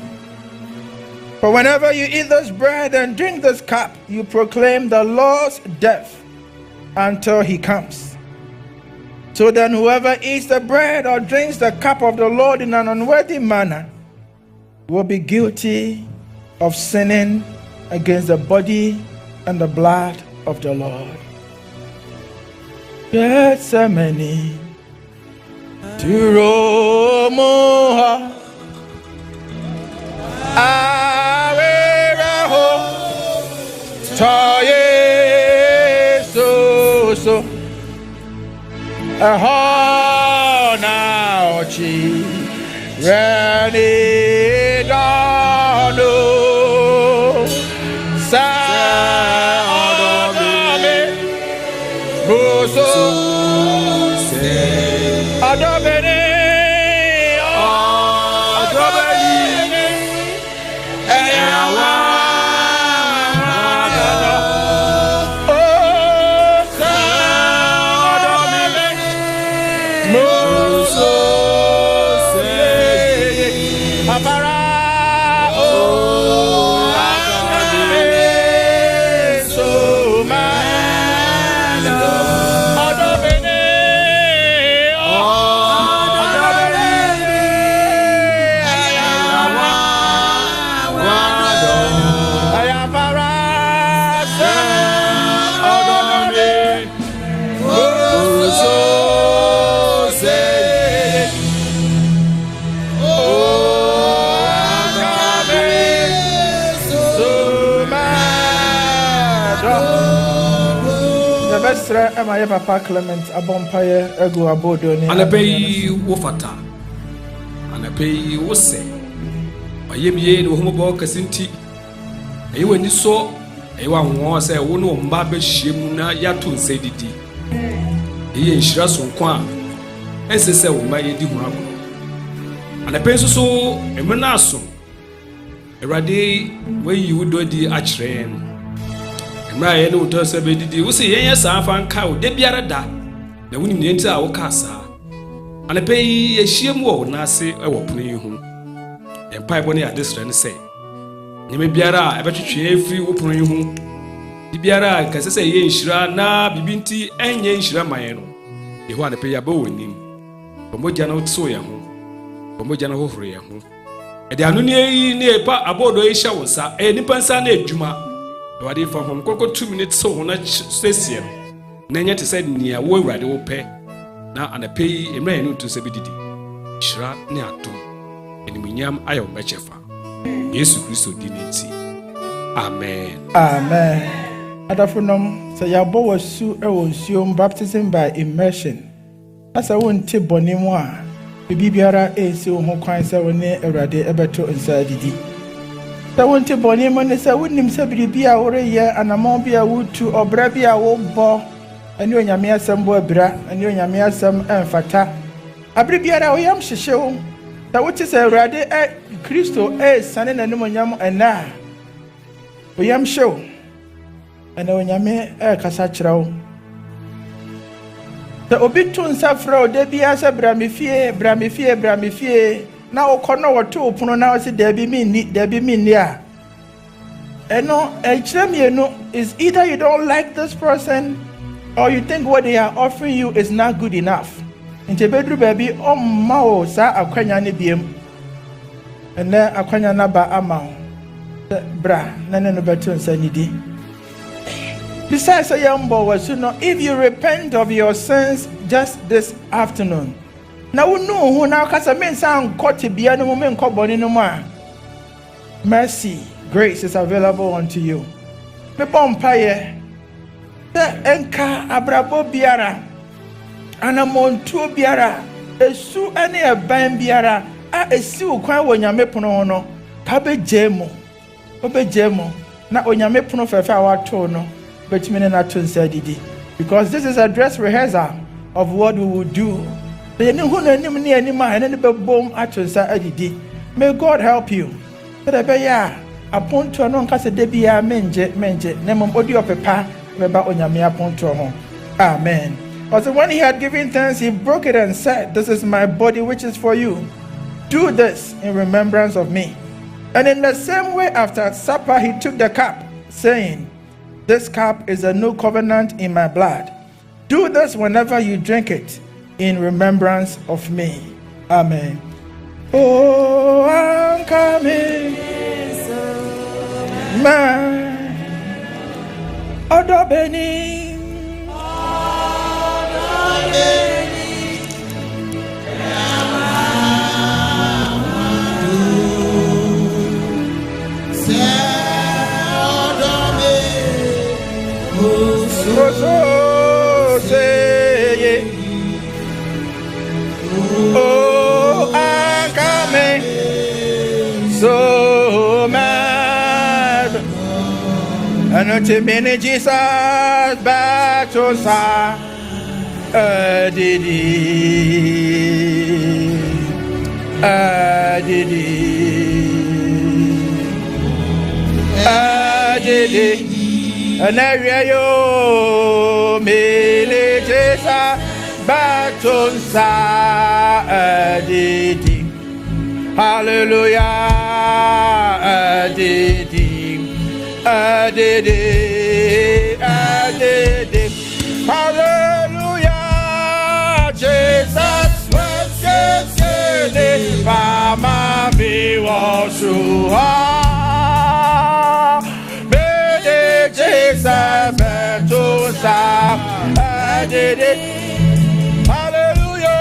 For whenever you eat this bread and drink this cup, you proclaim the Lord's death until he comes. So then whoever eats the bread or drinks the cup of the Lord in an unworthy manner will be guilty of sinning against the body and the blood of the Lord." Gethsemane, Turomoha, Awereho, Toye, so now, chi, ready, dano, sa, adome, buso, adome. Am I Papa Clement Abompire Ego Abodoni? And I pay Wofata and I pay Wose. I am ye no homo Casinti. A when you saw a one was a one of Mbabe Shimuna Yatun said it. He is Shrasun Kwan, SSL my Dimago. And I pay so a menaso. A radi where you do the archrain. Mra no to se be didi wo se yen san fan ka o de biara da na woni ne nti a wo ka sa ana pe ye hiem wo na ase e wo pono yi hu en pai bo ne ade sra ne se nyeme biara e betwetwe efiri wo pono yi hu di biara ka se ye nhira na bibinti enye nhira man no e ho ana pe ya ba wonim bomogya na so ya ho bomogya na hohoro ya ho e de anu ne yi ne pa abodo yi hya wo sa e nipa nsa na adwuma what if from 2 minutes so na session na nya te said nia wo awrade wo pe na ana pay emra no to se bididi shira ne ato eniminyam ayo mechefa Yesu Kristo diniti amen adafunom say ya bo wasu e wonsuom baptism by immersion asa wonte bonimu a bibiara esi wo ho kwan se woni awrade ebeto nsa didi sa wonte boni mo ne sa wonim sa biribi a woreyɛ anamɔ bi a wotu ɔbra bi a wobɔ ani onyame asɛm bo abira ani onyame asɛm ɛmfata abiri biara oyam hyehyew sa wote sɛ awurade Kristo sane nanim onyam ɛna oyam hyew ana onyame kasa kyerɛw sa obi tu nsa frɛ o de bia sɛ bra me fie na okono woto pono na o se dabi minni a eno echiremienu is either you don't like this person or you think what they are offering you is not good enough. Inte bedru baby omma o sa akwanya ne biem ene akwanya na ba ama bra na ne no beto nsa nidi. Besides ayambo wasu no, if you repent of your sins just this afternoon, na wonu hu na kasa mensa nkɔte bia no me nkɔbɔne no mu a mercy, grace is available unto you. Me bompaye te enka abrabo biara anamontuo biara esu ane eban biara a esi ukwan wo nyame pono ho no ka bejemo na onyame pono fefe a wato no betimi ne na to nsa didi, because this is a dress rehearsal of what we will do. May God help you. Amen. Also, when he had given thanks, he broke it and said, "This is my body which is for you. Do this in remembrance of me." And in the same way, after supper, he took the cup, saying, "This cup is a new covenant in my blood. Do this whenever you drink it in remembrance of me." Amen. Oh, I'm coming, man. Odobeni. Anointing many Jesus battles are didi. And area yo mele Jesus battles are didi. Hallelujah didi. Hallelujah, Jesus was yesterday, Mama be was Jesus Hallelujah,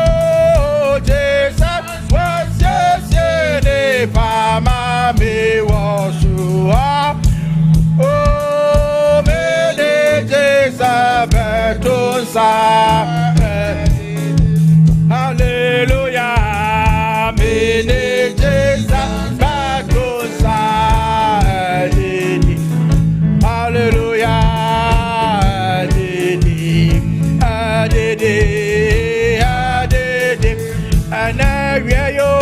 Jesus was yesterday, Mama be was oh, mene Jesus betusa, hallelujah, mene Jesus betusa, hallelujah, and I yo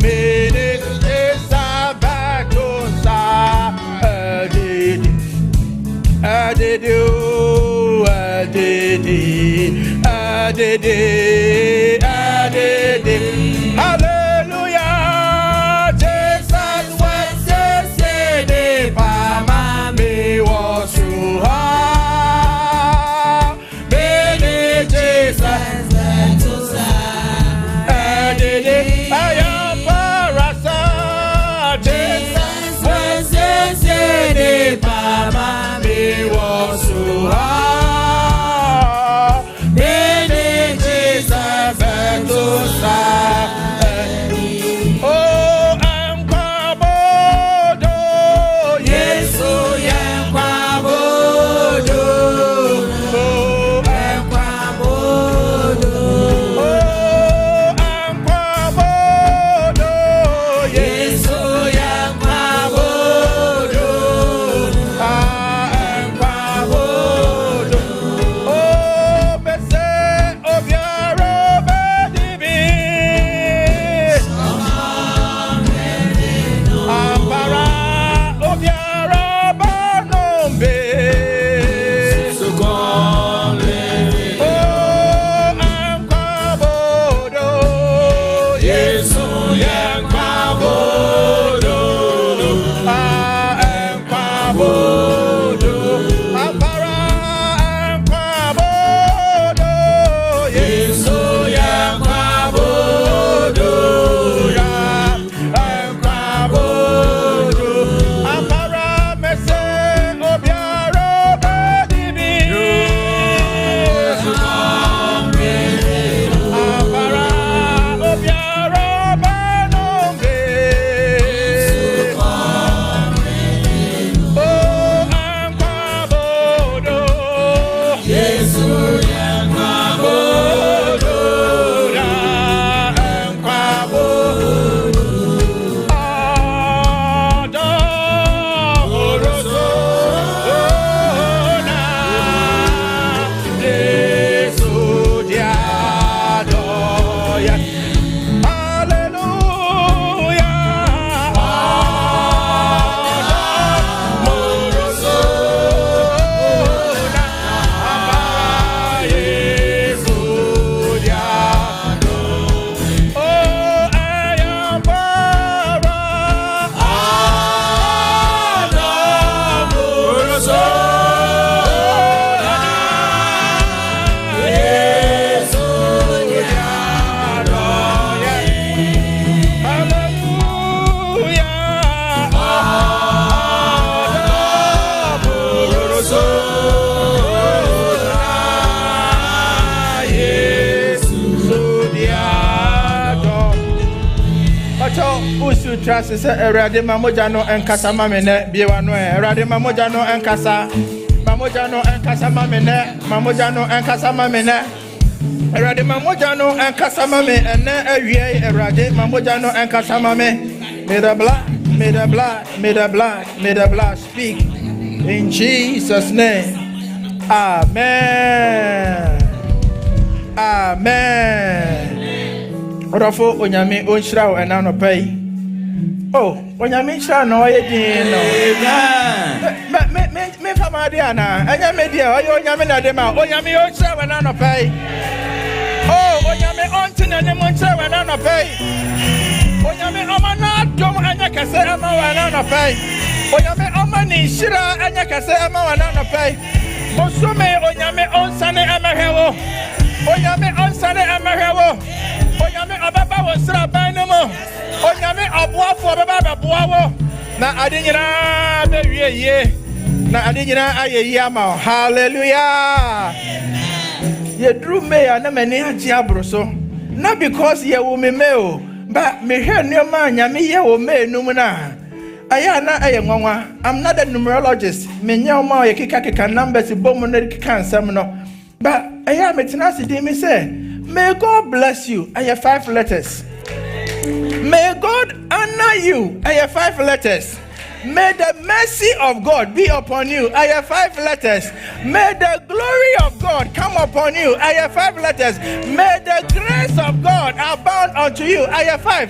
mene Jesus betusa. Hallelujah, Jesus was yesterday, Mama me was Jesus I am Parasa, Jesus was yesterday, Mama me was Trust is a radi mamojano and casamamene, Biwano, Radi mamojano and casa, Mamojano and casamamene, Mamojano and casamamene, Radi mamojano and casamame, and a radi mamojano and casamame. May the blood speak. In Jesus' name. Amen. Amen. Orafo onyame onhyira wo ena no pai. Oh, onyame hyira no ye din no. Amen. Me fama dia na. Anya me dia oye onyame na de ma. Onyame onhyira wo ena no pai. Oh, onyame ontene ne mo nhyira wo ena no pai. Onyame omana dom anya kase ama wo ena no pai. Onyame omani hyira anya kase ama wo ena no pai. Osume onyame onsane amahewo. Onyame onsane amahewo. Onyame ababa wo sra ban no mo. Onyame aboafo baba boawo. Na ade nyina be wieye. Na ade nyina ayeyi ama. Hallelujah. Ye drew me na mani agi abroso. Not because ye wo me o, but me hwe nneoma nyame ye wo me num na. Aya na aye nwanwa. I'm not a numerologist. Me nyoma ye keka numbers bomu na keka nsam no. But aya metenasi dey me say, may God bless you. Aya 5 letters. May God honor you. Aya 5 letters. May the mercy of God be upon you. I have 5 letters. May the glory of God come upon you. I have 5 letters. May the grace of God abound unto you. I have 5.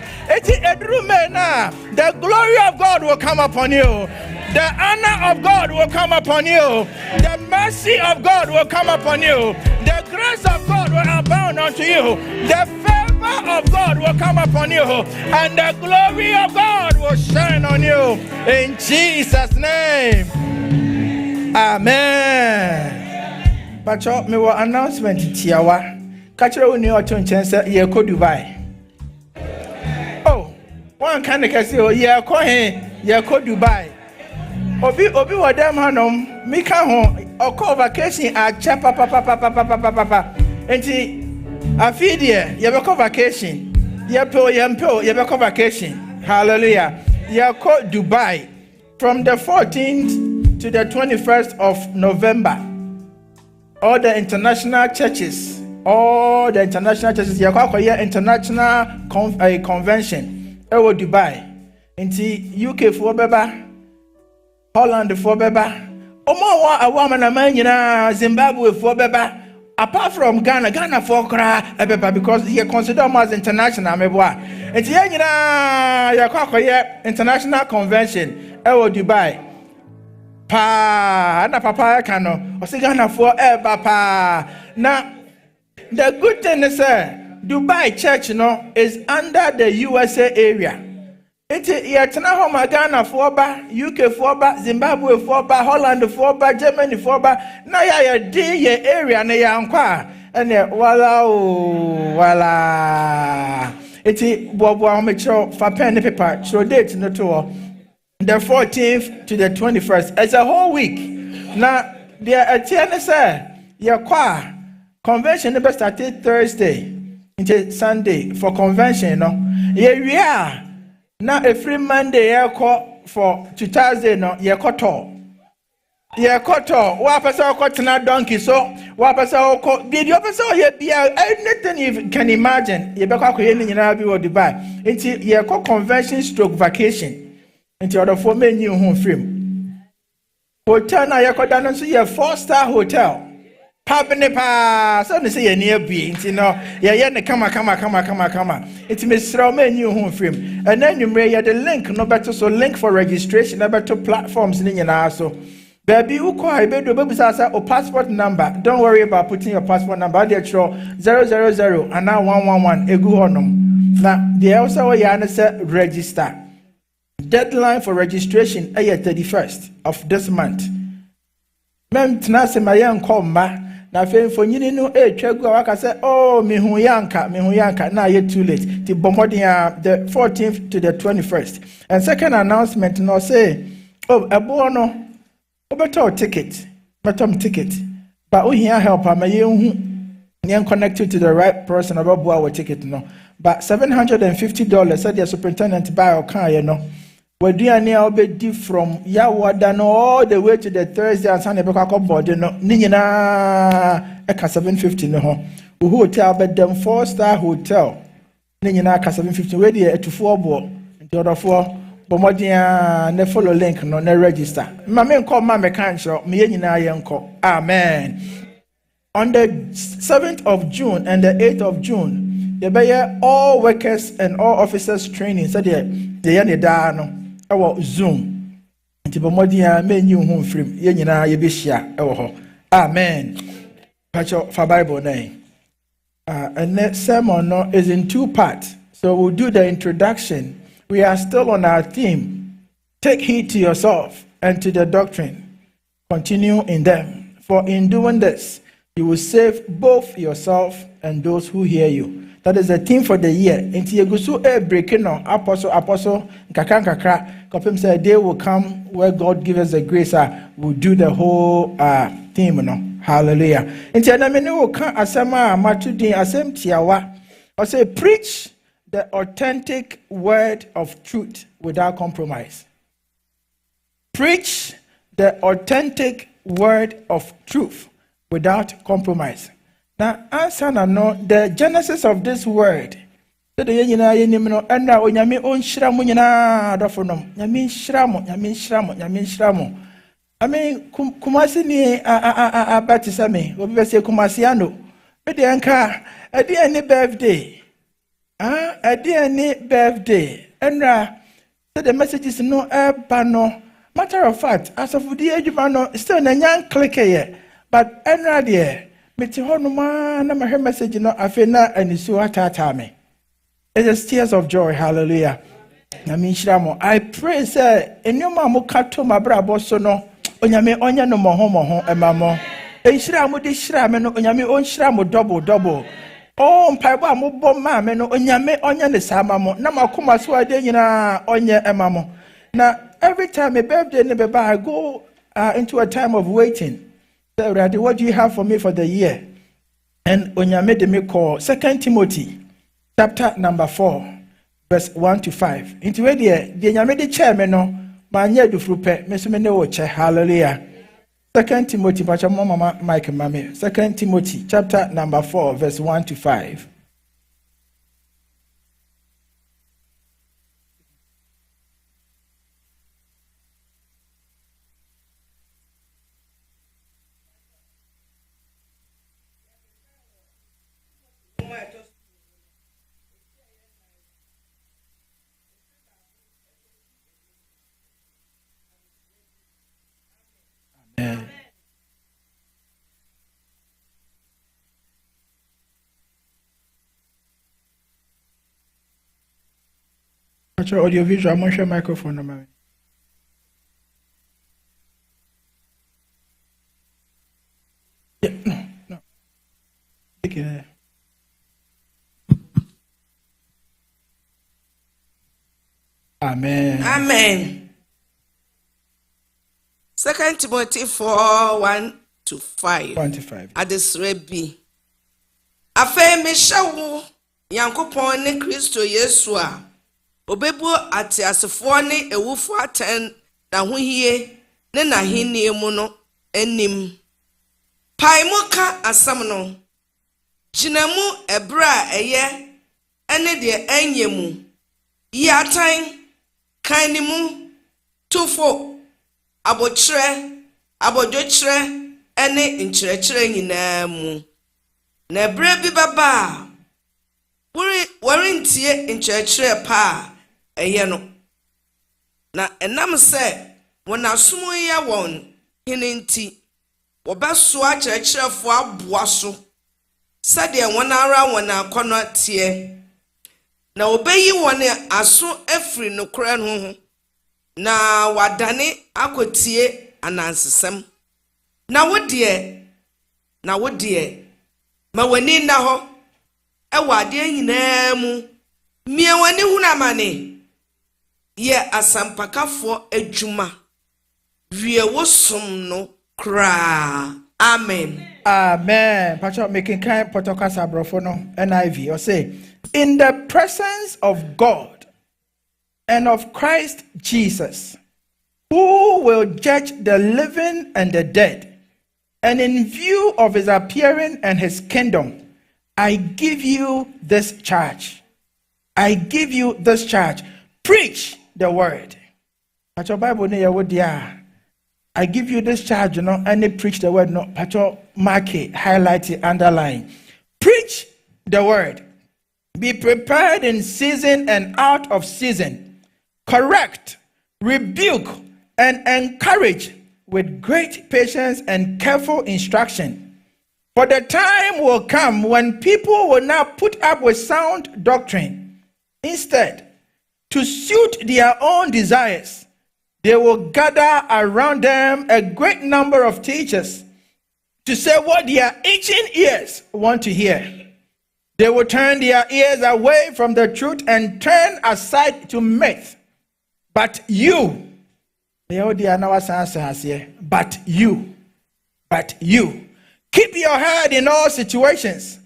The glory of God will come upon you. The honor of God will come upon you. The mercy of God will come upon you. The grace of God will abound unto you. The favor of God will come upon you. And the glory of God will shine on you. In Jesus' name. Amen. Pacho, me wa announcement tiawa. Kachira uni oto nchense ye ko Dubai. Oh, one kind of kasi o ye ko Dubai. Obi wa dem hanom mika ho oko vacation a cha papa. Enti afidie ye be ko vacation. Ye pe ye be ko vacation. Hallelujah. Ye ko Dubai from the 14th to the 21st of November. All the international churches ye ko international convention ewo Dubai. Enti UK for beba, Holland for beba, omo wa na man nyina, Zimbabwe for beba. Apart from Ghana for kra beba, because he consider as international meboa. Enti ye nyina ye kwa international convention ewo Dubai. Pa na papa kano o se Ghana for papa. Na the good thing is Dubai church is under the USA area. Iti yetena ho Ghana for ba, UK for ba, Zimbabwe for ba, Holland for ba, Germany for ba. Na ya di ye area na ya nkwa. Ene wala. Iti bobo amecho fa pen and paper. So date no to the 14th to the 21st. It's a whole week. Na the atiene say ye kwa convention never started Thursday until Sunday for convention Ye na every Monday ye call for 2000 ye koto. Ye koto wa pesa ko tena donkey so wa pesa ko video pesa ye bia anything you can imagine ye be kwa ko ye nyina bi wo Dubai. Enti ye ko convention stroke vacation. Enti order for many home frame. Hotel na ye ko dan so ye 4-star hotel. Pabne pa so ne say ye near bi nti no ye ne kama it me sra ma new home frame and then you may the link no better so link for registration better platforms ni nyina so baby uko I be do baby say o passport number. Don't worry about putting your passport number there 000 and now 111 egu honom na the also we ya say register. Deadline for registration is 31st of this month. Mem tnase mayen komma na fe mfonyini no twagu a waka say oh me hu yanka na ye too late ti bomodin the 14th to the 21st. And second announcement no say oh ebo no obeto ticket but we here help am ye hu nyen connected to the right person about our ticket no but $750 said the superintendent buy or kan ye no Waduane a obedi from Yawada no all the way to the Thursday and Sunday because board no ni nyina eka 750 no ho. Hotel bed them 4-star hotel. Ni nyina eka 750 we dey etufo obo. Nti odofo Bomodia ne follow link no ne register. Mame nko ma me kan sho me nyina ye nko. Amen. On the 7th of June and the 8th of June, you be all workers and all officers training. So the ne da no e Zoom. Nti bomodia me nyi hu mfrim ye nyina ye be hia e wo ho. Amen. Pacho for Bible name. And that sermon no, is in 2 parts. So we'll do the introduction. We are still on our theme. Take heed to yourself and to the doctrine. Continue in them. For in doing this, you will save both yourself and those who hear you. That is the theme for the year. Inti yegusu breaking on apostle, kakra. Kopim say a day will come where God gives us the grace. We'll do the whole theme. No? Hallelujah. Inti anamene will come asema matudin asem tiawa. I say preach the authentic word of truth without compromise. Preach the authentic word of truth without compromise. Now, answer no, the genesis of this word. So the yena yenimno enda onyame onhyiramu nyina adofonom. Nyame nhyiramu. I mean kumasi ni abatisame. Obi be say kumasi ano. Me de anka ade ani birthday. Any birthday. And so the messages no no. Matter of fact, as of the age of still a young click here. But dear, Miti Honuma, na my message no afena and isu atata. It is tears of joy, hallelujah. I pray, sir, and your mamma cut to my brabo so no, onyame onya no moho, and mamma. A shramu di shrameno, onyame on shramu double. Oh, mpaiba mo bom ma me no onyame onya ne samamo na makoma so ade nyina onye emamo. Now every time a birthday ne beba I go into a time of waiting. So what do you have for me for the year? And onyame de me call 2 Timothy chapter number 4 verse 1 to 5. Into where the nyame de chair me no ma nya du frupe me so me ne wo che. Hallelujah. 2 Timothy, Mama Mike Mami. 2 Timothy, chapter number 4, verse 1 to 5. Audio visual, I'm going to share microphone. No. Take it. Amen. 2 Timothy 4 1 to 5. 1 to 5. Adesrebi. Afe meshawo Yankopon ne Kristo Yesu a obebu ate asefo ne ewufo aten na hohie ne na henie mu no anim. Pai mu ka asam no. Jinamu ebra eye ene de anyemu. Yatan kanimu tufo abochre abodwochre ene nkyerɛkyerɛ nyinaa mu. Na ebra bi baba warintie nkyerɛkyerɛ pa eye no. Na enam sɛ wonasom ya won hininti wobeso akyerɛkyerɛfo aboa so sɛdeɛ wonara wona akɔnɔ tie. Na obeyi wone aso afiri nokora no ho na wadane akotie anansesem. Na wodie ma wani na ho ewa ade nyinaa mu mie wani hunamane ye asampakafo adwuma wie wosom no kra. Amen. Amen. Pastor making kind potokasa brofo no NIV or say in the presence of God and of Christ Jesus, who will judge the living and the dead, and in view of his appearing and his kingdom, I give you this charge. Preach the word. Pacho Bible ne ya wodia. I give you this charge, and they preach the word, no. Pacho mark it, highlight it, underline. Preach the word. Be prepared in season and out of season. Correct, rebuke, and encourage with great patience and careful instruction. For the time will come when people will not put up with sound doctrine. Instead, to suit their own desires, they will gather around them a great number of teachers to say what their itching ears want to hear. They will turn their ears away from the truth and turn aside to myth. But you, keep your head in all situations,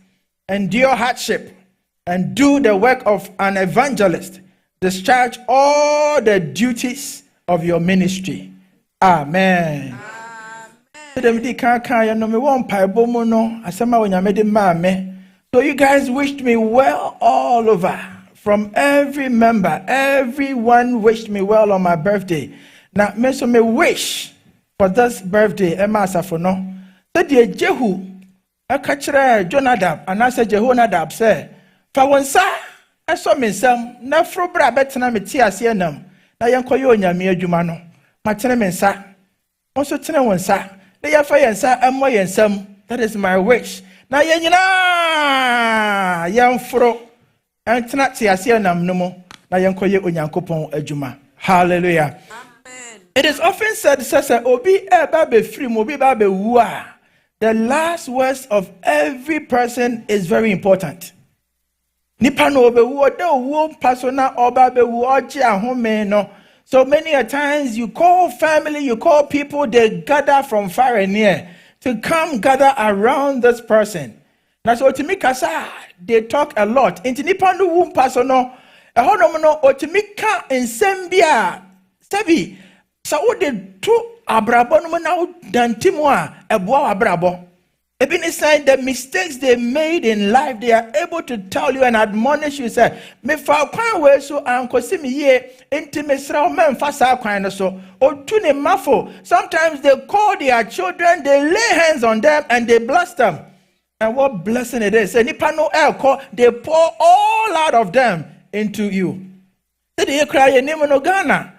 endure hardship, and do the work of an evangelist. Discharge all the duties of your ministry. Amen. So you guys wished me well all over. From every member, everyone wished me well on my birthday. Now, me wish for this birthday, Emma Safono. So the Jehu, I catch Jonadab, and I said Jehonadab said, "For one sa, I saw me some. Na fro bra betina me tia sienam. Na yankoyo nyame adwuma no. Matene me nsa. Also tene won sa. Na yafa yensa ammo yensam. That is my wish. Na yenyina yamfro. Antena tia sienam no mo. Na yankoye onyankopon adwuma." Hallelujah. Amen. It is often said, obi eba be free, obi ba be wua. The last words of every person is very important. Nipa no be wua de wua persona oba be wua oji ahome no. So many a times you call family, you call people, they gather from far and near to come gather around this person. Now so to me kasa, they talk a lot. Inti nipa no wum persona ehonom no otimika ensembia sabi sa wo de to abrabo no na dantimo a eboa abrabo. Even inside the mistakes they made in life, they are able to tell you and admonish you. Say, me fa kwan we so ankosi me ye enti me sra o memfa sa kwan no so otu ne mafo. Sometimes they call their children, they lay hands on them and they bless them. And what blessing it is. Say nipa no elko, they pour all out of them into you. Say they cry ye name no Ghana.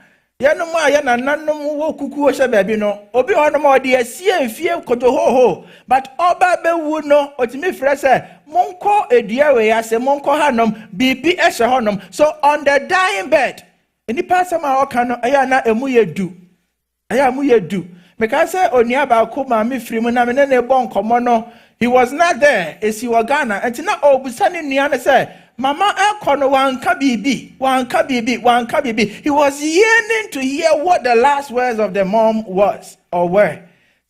Yanu ma yana nanum wo kuku o she baby no. Obi ono ma de asie mfie koto ho. But oba be wu no otimi frɛ sɛ monko edua we ya sɛ monko hanom bibi ehye honom. So on the dying bed, enipa sama o ka no aya na emu ye du. Aya mu ye du. Meka sɛ onia ba ko ma me firi mu na me ne bon komo no. He was not there. Esi wa Ghana. Enti na obusa ne nua ne sɛ Mama Ekono wanka bibi. He was yearning to hear what the last words of the mom was or were.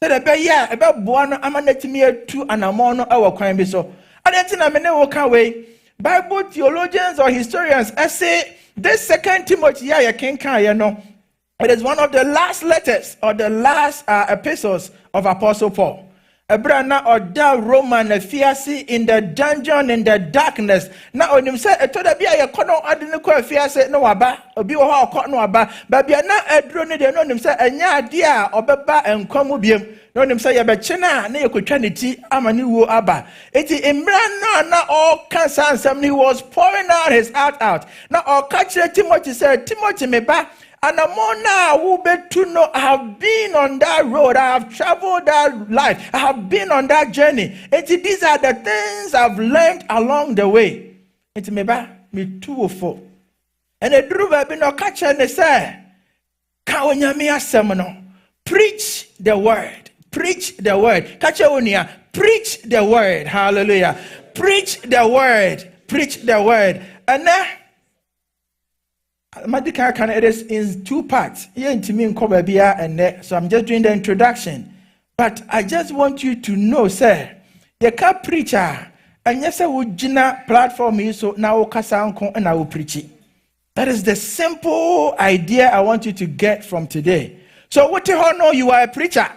So the be ya ebe buano amanetimi etu anamono ewo kwan bi so. Adenti na mene wo ka we. Bible theologians or historians say this 2 Timothy ya kenkan ye no. It is one of the last letters or the last epistles of Apostle Paul. Ebrana or da Roman fiasi in the dungeon in the darkness. Na onim say etoda bia ye kono adene ko fiase no waba obi wo ha ko no waba ba bia na aduro ne de no onim say enya ade a obeba enkwamu biem no onim say ye be chena na ye kotwa ne ti amane wo aba eti emra na all cancer ansem he was pouring out his heart out. Na all catch Timothy said Timothy me ba and amona who bet to know I have been on that road, I have traveled that life, I have been on that journey. These are the things I've learned along the way. It's me ba me 204. And the drew baby no catch and they say, Kawanyami asemno. Preach the word. Preach the word. Catch unia. Preach the word. Hallelujah. Preach the word. Preach the word. And then it is in 2 parts. So I'm just doing the introduction. But I just want you to know, sir, you can't preacher, and yes, I would jina platform so now and I will preach it. That is the simple idea I want you to get from today. So what you know you are a preacher.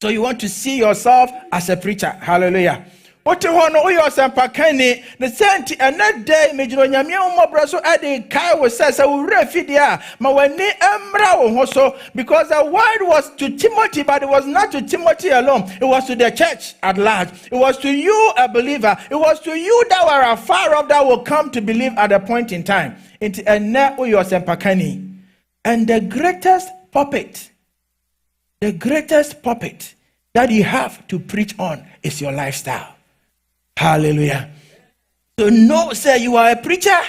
So you want to see yourself as a preacher. Hallelujah. What you want to your sampakani, the senti and that day, Major Yamio Mobraso adding Kai was says, I will refidia, Mawani Embra also, because the word was to Timothy, but it was not to Timothy alone, it was to the church at large, it was to you, a believer, it was to you that were afar off that will come to believe at a point in time. Into a net your sampakani. And the greatest puppet that you have to preach on is your lifestyle. Hallelujah. So say you are a preacher,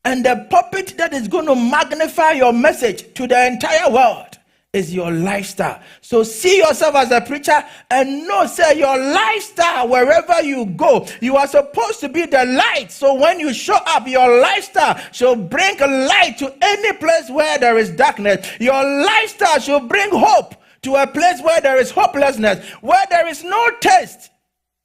and the puppet that is going to magnify your message to the entire world is your lifestyle. So see yourself as a preacher and say your lifestyle wherever you go. You are supposed to be the light. So when you show up, your lifestyle should bring light to any place where there is darkness. Your lifestyle should bring hope to a place where there is hopelessness, where there is no taste.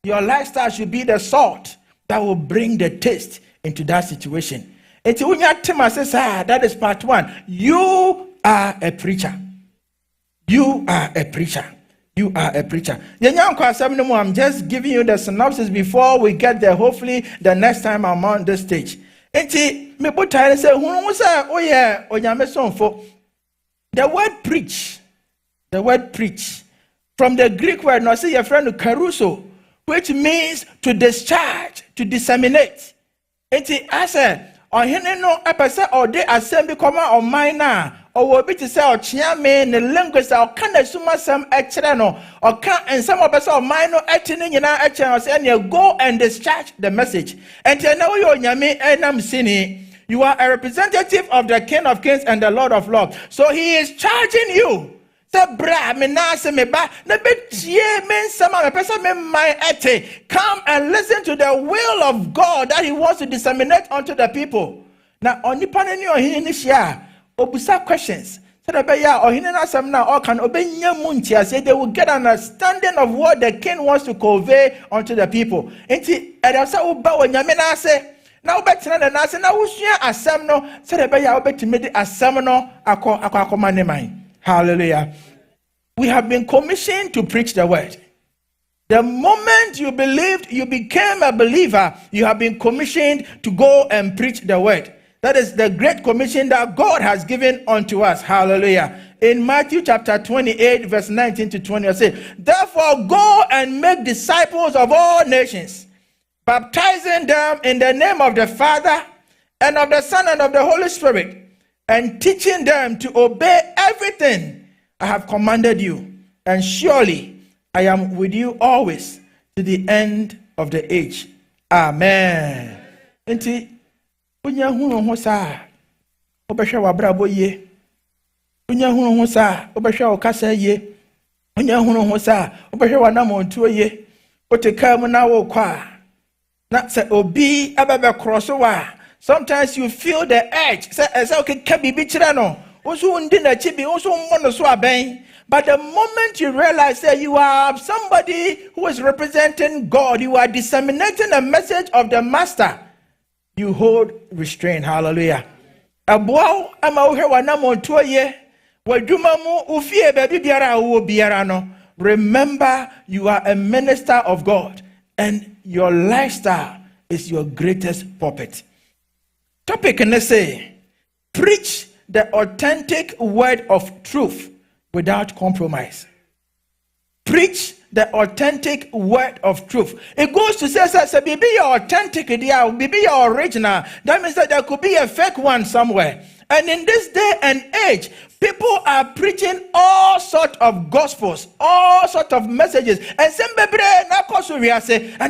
Your lifestyle should be the salt that will bring the taste into that situation. That is part one. You are a preacher. You are a preacher. You are a preacher. I'm just giving you the synopsis before we get there. Hopefully, the next time I'm on this stage. The word preach, from the Greek word, no say your friend karuso, which means to discharge, to disseminate. I said, or no episode or day assembly comma or minor, or will be to say or chiame the language or can assume some extrano or can and some of us or minor acting in your and you go and discharge the message. And you know you're yame and I'm sini. You are a representative of the King of Kings and the Lord of Lords. So he is charging you. Come and listen to the will of God that he wants to disseminate unto the people. Now, on the panel, obusa questions. They will get an understanding of what the king wants to convey unto the people. Now, hallelujah. We have been commissioned to preach the word. The moment you believed, you became a believer, you have been commissioned to go and preach the word. That is the great commission that God has given unto us. Hallelujah. In Matthew chapter 28, verse 19 to 20, I say, therefore go and make disciples of all nations, baptizing them in the name of the Father and of the Son and of the Holy Spirit, and teaching them to obey everything I have commanded you. And surely I am with you always to the end of the age. Amen. Enti unya hunu ho sa obehwe wabrabo ye. Unya hunu ho sa obehwe okasa ye. Unya hunu ho sa obehwe wanamontuo ye. Oteka mu na wo kwa. Na se obi ababa cross wa. Sometimes you feel the edge. Say okay, kabi bi kira no. But the moment you realize that you are somebody who is representing God, you are disseminating a message of the Master, you hold restraint. Hallelujah. Remember, you are a minister of God, and your lifestyle is your greatest puppet. Topic can say, preach the authentic word of truth without compromise. Preach the authentic word of truth. It goes to say, be your authentic, be your original. That means that there could be a fake one somewhere. And in this day and age, people are preaching all sorts of gospels, all sorts of messages. And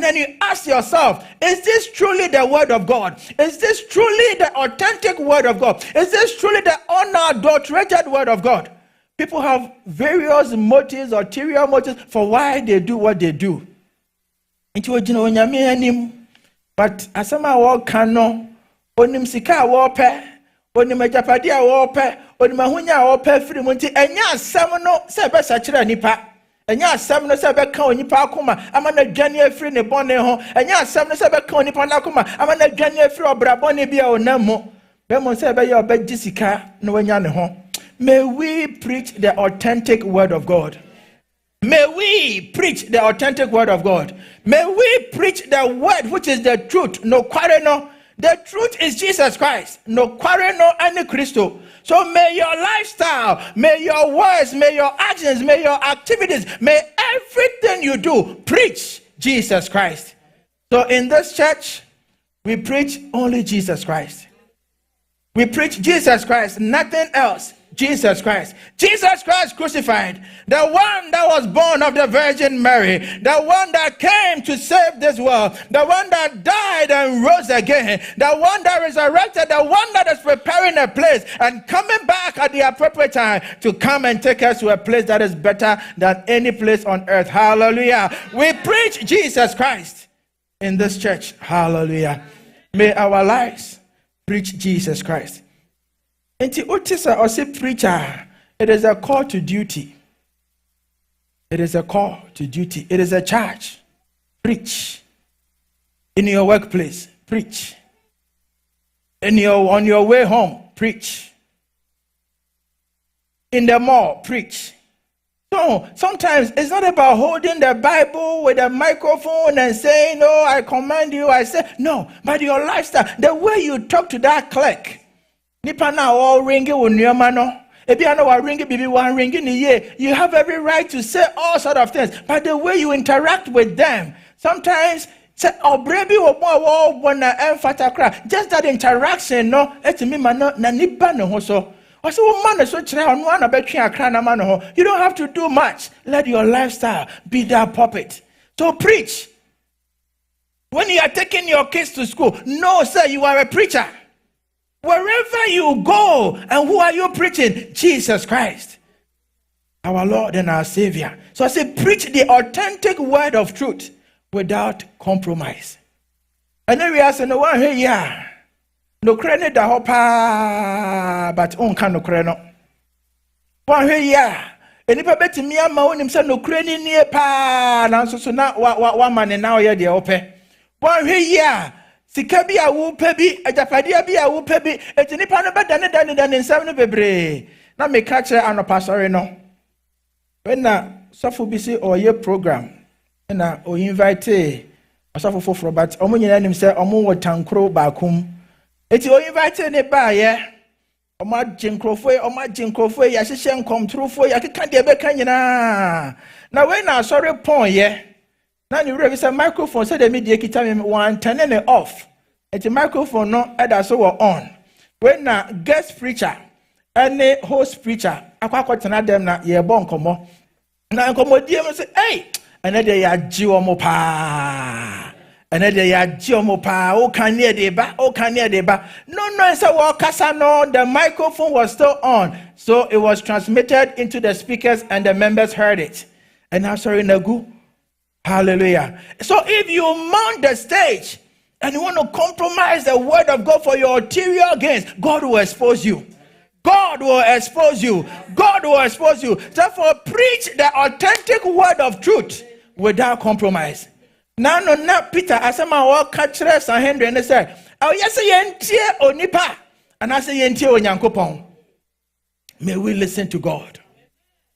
then you ask yourself, is this truly the word of God? Is this truly the authentic word of God? Is this truly the unadulterated word of God? People have various motives, ulterior motives for why they do what they do. But as some cano, onim sika wope, onimajapadia wope, onimahunya wope free munti enya samno sebe sachira nipa. Enya samno sebe ka onipa akoma amana dwane afiri ne bone ho. Enya samno sebe ka onipa na akoma amana dwane afiri obrabone bia onamo. Be mo sebe ye obeji sika no wanya ne ho. May we preach the authentic word of God. May we preach the authentic word of God. May we preach the word which is the truth. No quarrel, no. The truth is Jesus Christ. No quarrel, no any Christo. So may your lifestyle, may your words, may your actions, may your activities, may everything you do preach Jesus Christ. So in this church, we preach only Jesus Christ. We preach Jesus Christ, nothing else. Jesus Christ. Jesus Christ crucified. The one that was born of the Virgin Mary. The one that came to save this world. The one that died and rose again. The one that resurrected. The one that is preparing a place and coming back at the appropriate time to come and take us to a place that is better than any place on earth. Hallelujah. We preach Jesus Christ in this church. Hallelujah. May our lives preach Jesus Christ. Enti otisa or say preacher, it is a call to duty. It is a call to duty. It is a charge. Preach. In your workplace, preach. On your way home, preach. In the mall, preach. So sometimes it's not about holding the Bible with a microphone and saying, "No, I command you." I say, no, but your lifestyle, the way you talk to that clerk. Nipa na all ringi unyoma no. Ebi ano wa ringi bibi one ringi ni ye. You have every right to say all sort of things, but the way you interact with them, sometimes say obrebi obo wana emfata kra. Just that interaction no. Eti mi mano na nipa no hoso. Also woman so chira onu ana betwe akra na mano ho. You don't have to do much. Let your lifestyle be that puppet. So preach. When you are taking your kids to school, no sir, you are a preacher. Wherever you go, and who are you preaching? Jesus Christ, our Lord and our Savior. So I say, preach the authentic word of truth without compromise. And then we ask, no one here, yeah, no credit the hopa, but on can no credit. One here, yeah, and if I bet me, I'm on himself no credit near pa, and so now one man and now you're the open. One here, yeah. Sika bi a wo pebi ajapadia bi a wo pebi etinipa no bedane nsam no bebre na me ka kire anopa sori no when na sofo bi say oye program na o invite sofo foforo but omo nyina nim say omo wo tankro baakum eti o invite ne ba ye omo aginkrofo ya hyehye nkomtrofo ya keka de be ka nyina na when na sorry pon ye. Now you realize a microphone said the media kita me one turn it off. It's a microphone no that's so on. When na guest preacher any host preacher akwa tena dem na ye bon komo. Na komo die me say hey and then ya ji omo pa. And then ya ji omo pa o kan near the ba. No say wo kasa no the microphone was still on. So it was transmitted into the speakers and the members heard it. And now sorry nagu. Hallelujah. So if you mount the stage and you want to compromise the word of God for your ulterior gains, God will expose you. God will expose you. God will expose you. Therefore, preach the authentic word of truth without compromise. Now, no, Peter, as I'm walk catch and Henry, and they said, "Oh, yes, yentie onipa," and I say yentie onyankopon. May we listen to God.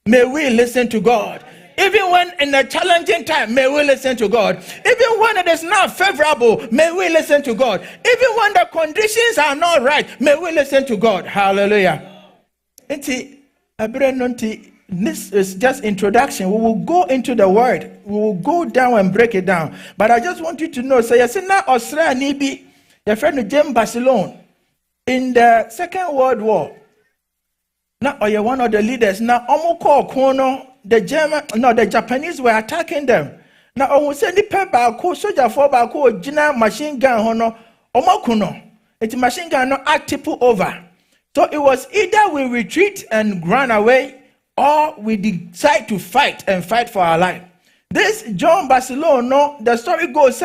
May we listen to God. Even when in a challenging time, may we listen to God. Even when it is not favorable, may we listen to God. Even when the conditions are not right, may we listen to God. Hallelujah. This is just introduction. We will go into the word. We will go down and break it down. But I just want you to know, say, Yasina Osra Nibi, your friend James Barcelona, in the Second World War. Now, or you're one of the leaders. Now, Omoko Kono. The Japanese were attacking them. Now, almost any paper, soldier for Bako, Jina machine gun, hono, Omokuno. It's machine gun no active over. So it was either we retreat and run away, or we decide to fight and fight for our life. This John Barcelona, the story goes,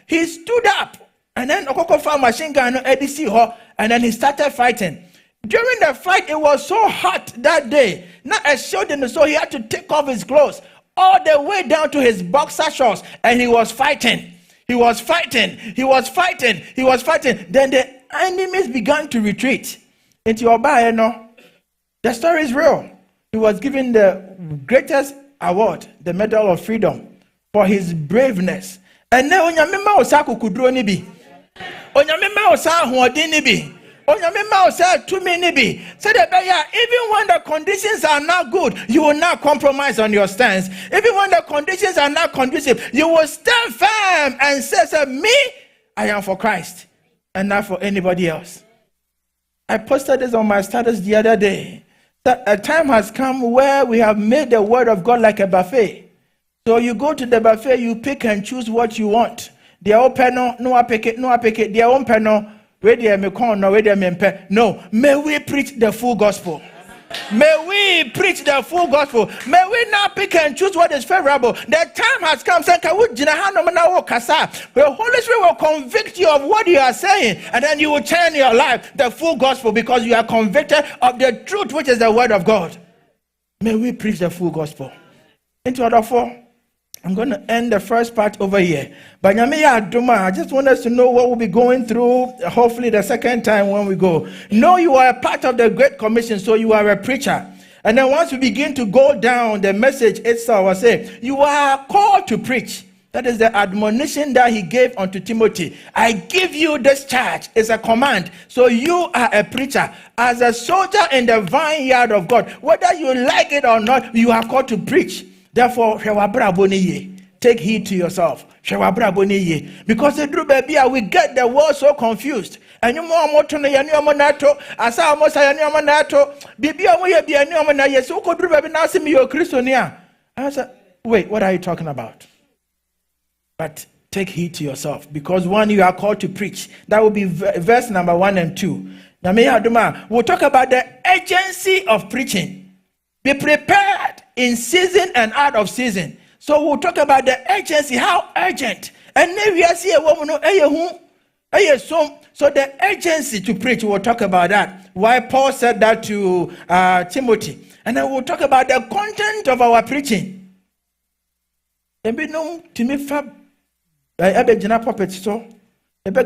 he stood up and then Okoko found machine gun no ADC, and then he started fighting. During the fight, it was so hot that day. Now, as showed in the so he had to take off his clothes all the way down to his boxer shorts, and he was fighting. He was fighting. Then the enemies began to retreat into Oba. The story is real. He was given the greatest award, the Medal of Freedom, for his braveness. And now onyame osa kukudro ni bi. Onyame osa ahoɔden ni bi. Onyame osa tumi ni bi. Say the even when the conditions are not good, you will not compromise on your stance. Even when the conditions are not conducive, you will stand firm and say, me, I am for Christ and not for anybody else. I posted this on my status the other day. That a time has come where we have made the word of God like a buffet. So you go to the buffet, you pick and choose what you want. They are open, no, I pick it, no, I pick it. They are open, no, where they me corn, no, where they me pay. No, may we preach the full gospel. May we preach the full gospel. May we not pick and choose what is favorable. The time has come. The Holy Spirit will convict you of what you are saying, and then you will turn your life the full gospel because you are convicted of the truth, which is the word of God. May we preach the full gospel. Into order for, I'm going to end the first part over here. But I just want us to know what we'll be going through, hopefully the second time when we go. No, you are a part of the Great Commission, so you are a preacher. And then once we begin to go down the message itself, I say, you are called to preach. That is the admonition that he gave unto Timothy. I give you this charge. It's a command. So you are a preacher. As a soldier in the vineyard of God, whether you like it or not, you are called to preach. Therefore, take heed to yourself. Because we get the world so confused. And you more to nato, as I almost nato, yes, who could be me your Christiania? I said, wait, what are you talking about? But take heed to yourself, because one, you are called to preach. That will be verse number 1 and 2. Now, we'll talk about the agency of preaching. Be prepared in season and out of season. So we'll talk about the urgency, how urgent. And then we see a woman, so the urgency to preach, we'll talk about that. Why Paul said that to Timothy. And then we'll talk about the content of our preaching. And be known to me, what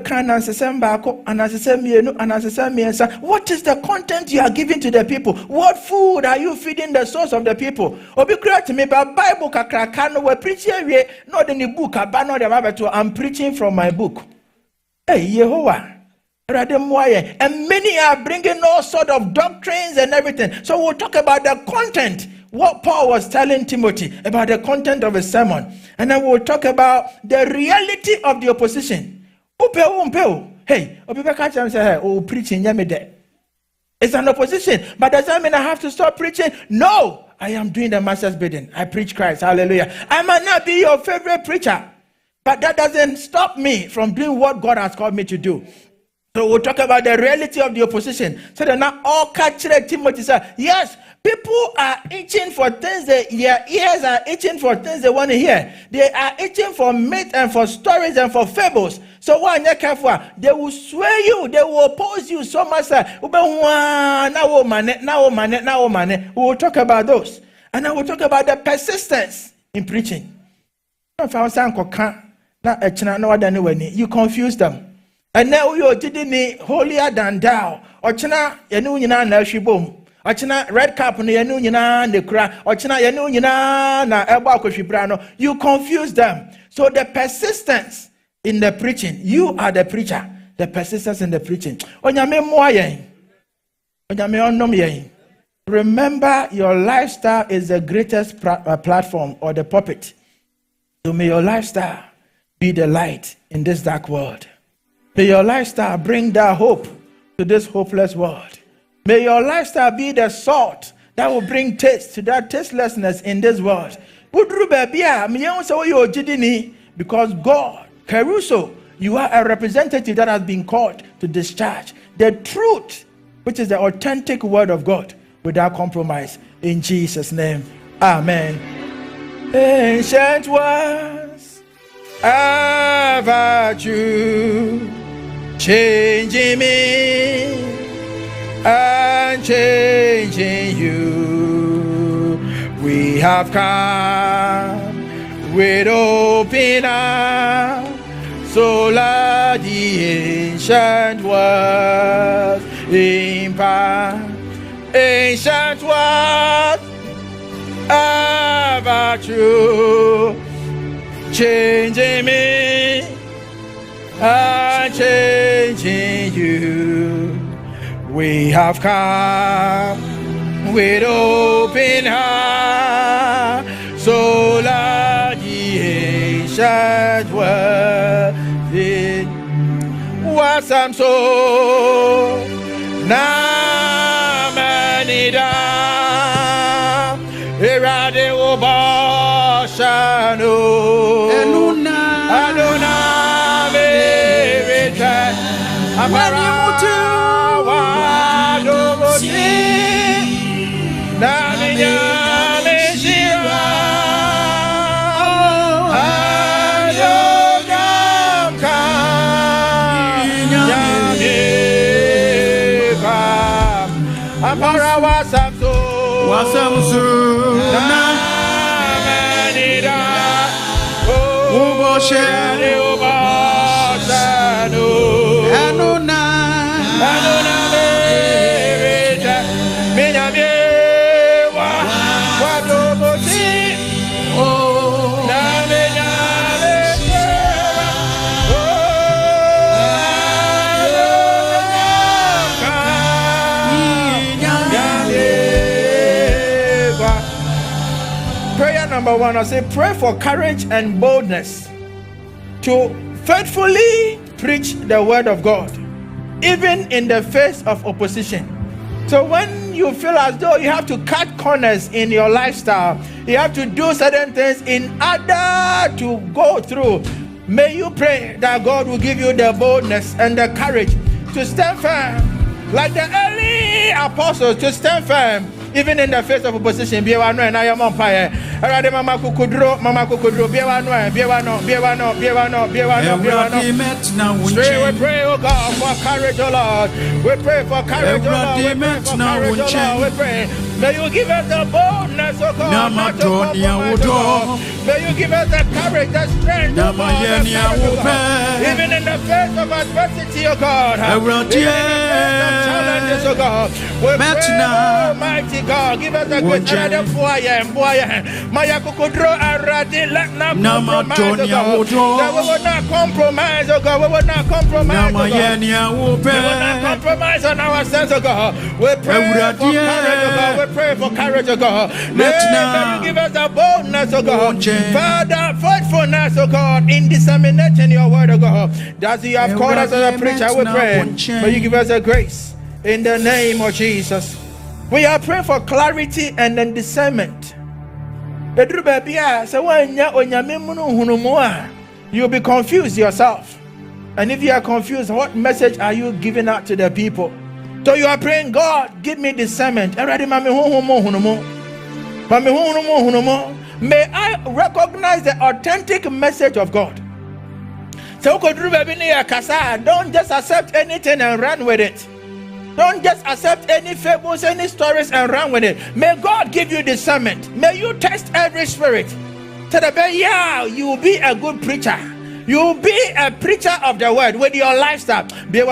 is the content you are giving to the people? What food are you feeding the souls of the people? Bible not in the book. I'm preaching from my book. Hey, Yehovah. And many are bringing all sort of doctrines and everything. So we'll talk about the content. What Paul was telling Timothy about the content of his sermon. And then we'll talk about the reality of the opposition. Hey, preaching. It's an opposition, but does that mean I have to stop preaching? No, I am doing the master's bidding. I preach Christ. Hallelujah. I might not be your favorite preacher, but that doesn't stop me from doing what God has called me to do. So we'll talk about the reality of the opposition. So that not all catch Timothy said, yes, people are itching for things, their ears are itching for things they want to hear. They are itching for myth and for stories and for fables. So when you're careful, they will sway you, they will oppose you so much. We will talk about those. And then we'll talk about the persistence in preaching. You confuse them. And now you didn't holier than thou. Or china, red cap you confuse them. So the persistence in the preaching, you are the preacher. The persistence in the preaching. Remember, your lifestyle is the greatest platform or the pulpit. So may your lifestyle be the light in this dark world. May your lifestyle bring that hope to this hopeless world. May your lifestyle be the salt that will bring taste to that tastelessness in this world. Because God, Caruso, you are a representative that has been called to discharge the truth, which is the authentic word of God, without compromise. In Jesus' name, amen. Ancient words about you, changing me and changing you. We have come with open arms, so let the ancient words impart. Ancient words about true, changing me and changing you. We have come with open heart, so that the ancient world did was some soul. Namanida Irade Obashano Adona Verita Amaramutu Wadomosi Naminya Meshira Adonam Kanyameva Amara Wasamsu Namanida Uboshani Ubashanu Anuna Merita Minyamewa Wadomosi Number one, I say pray for courage and boldness to faithfully preach the word of God, even in the face of opposition. So when you feel as though you have to cut corners in your lifestyle, you have to do certain things in order to go through, may you pray that God will give you the boldness and the courage to stand firm, like the early apostles, to stand firm even in the face of opposition. Biewano and I am umpire. Arade mama kukudro, biewano. Straight we pray, oh God, for courage, oh Lord. We pray for courage, oh Lord. We pray for courage, oh Lord. We pray. May you give us the boldness, oh God. May you give us the courage, the strength, oh God, even in the face of adversity, oh God. Even in the face of challenges, oh God. We pray, Almighty God, give us the good strength. Maya kukudro aradi, let not compromise, oh God. That we will not compromise, oh God. We will not compromise, oh God. We will not compromise on ourselves, oh God. We pray for courage, oh God. We pray for courage, oh God. May you give us the boldness, oh God. Father, faithfulness, oh God, in disseminating your word, oh God. As you have called us as a preacher, we pray. May you give us the grace in the name of Jesus. We are praying for clarity and then discernment. You'll be confused yourself. And if you are confused, what message are you giving out to the people? So you are praying, God, give me discernment. May I recognize the authentic message of God. So don't just accept anything and run with it. Don't just accept any fables, any stories and run with it. May God give you discernment. May you test every spirit. So that you will be a good preacher. You will be a preacher of the word with your lifestyle. The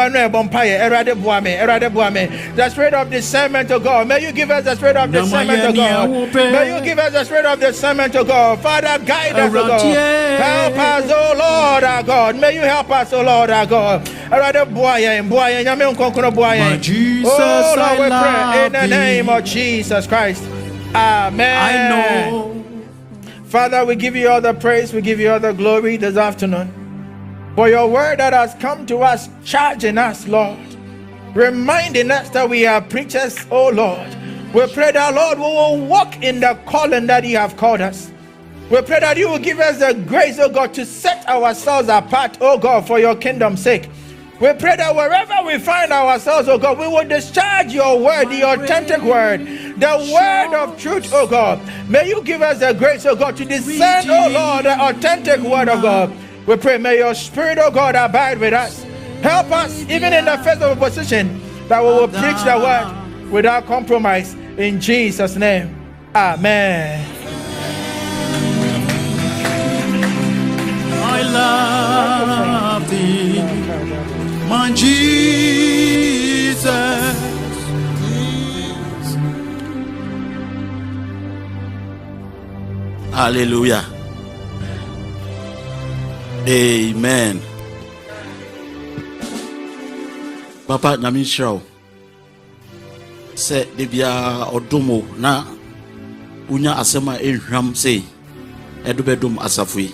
spirit of discernment to God. May you give us the spirit of discernment to God. May you give us the spirit of discernment to God. Father, guide us, O God. Help us, O Lord our God. May you help us, O Lord our God. Oh Lord, we pray in the name of Jesus Christ. Amen. I know. Father, we give you all the praise, we give you all the glory this afternoon for your word that has come to us, charging us, Lord, reminding us that we are preachers, oh Lord. We pray that, Lord, we will walk in the calling that you have called us. We pray that you will give us the grace, oh God, to set ourselves apart, oh God, for your kingdom's sake. We pray that wherever we find ourselves, oh God, we will discharge your word, the authentic word, the word of truth, oh God. May you give us the grace, oh God, to discern, oh Lord, the authentic word of God. We pray, may your spirit, oh God, abide with us. Help us, even in the face of opposition, that we will preach the word without compromise. In Jesus' name, amen. I love thee, my Jesus. Hallelujah. Amen. Papa Namishrao said, Debia Odomo na unya asema ehwam say edubedum asafui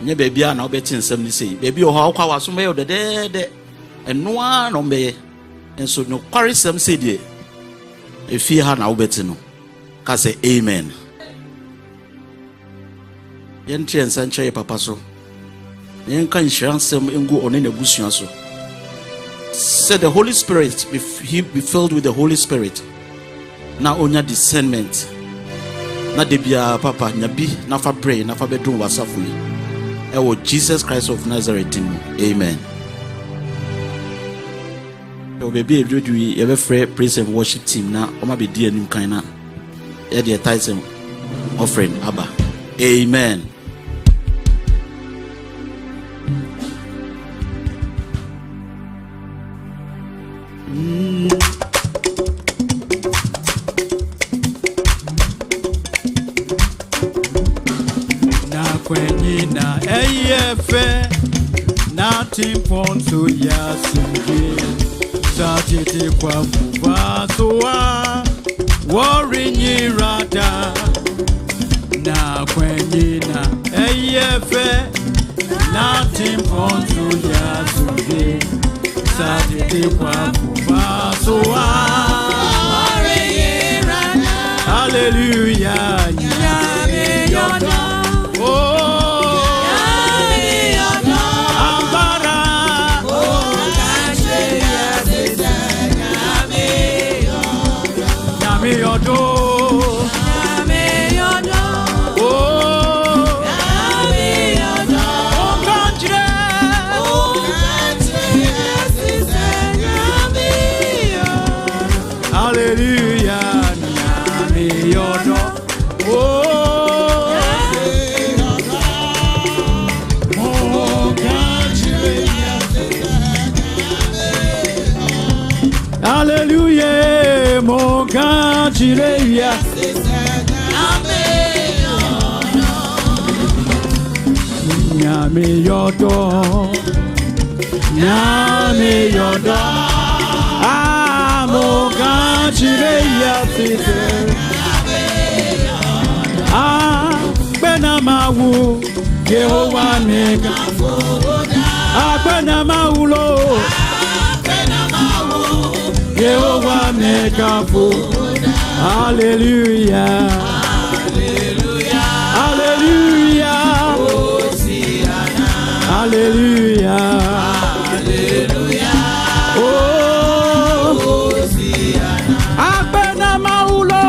nye bebia na obetin nsem ni say bebi o ha kwa waso me o de enoa no me enso no kwaresem say de efi ha na obeti no ka say amen. Yen tien sanche papa so yen kan hiransem engu one na busua so. Said the Holy Spirit be filled with the Holy Spirit. Na onya discernment. Na debia papa nyabi na fa pray na fa bedun wasafui. Ewo Jesus Christ of Nazareth. Amen. Yo baby edu ye be free praise and worship team na o ma be di anim kan na. E dey title offering Abba. Amen. Kwenyina eyefe na timponso ya singe satete kwa fubasoa worinyirada na kwenyina eyefe na timponso ya singe satete kwa fubasoa worinyirada. Hallelujah. Hallelujah, mon candidat. Nyame yodo, ah, mon candidat. Ah, benamawu, Jehovah nega. Ah, benamawu lo. Jehovah make a fool. Hallelujah. Hallelujah. Hallelujah. Hallelujah. Hallelujah. Oh, Abena Maulo.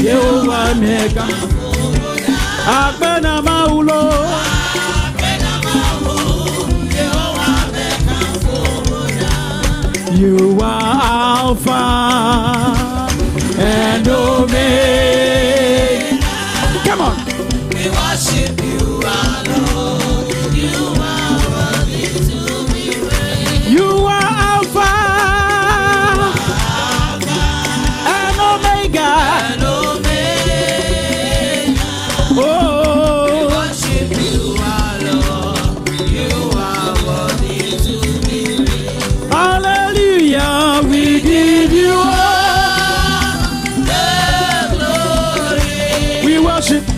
Jehovah make a fool. Abena Maulo. You are Alpha and Omega. Come on. We worship you, our Lord. You are worthy to be praised. You are Alpha and Omega. And Omega. Oh, we worship you, our Lord. You are worthy to be praised. Hallelujah, we give you all the glory. We worship you,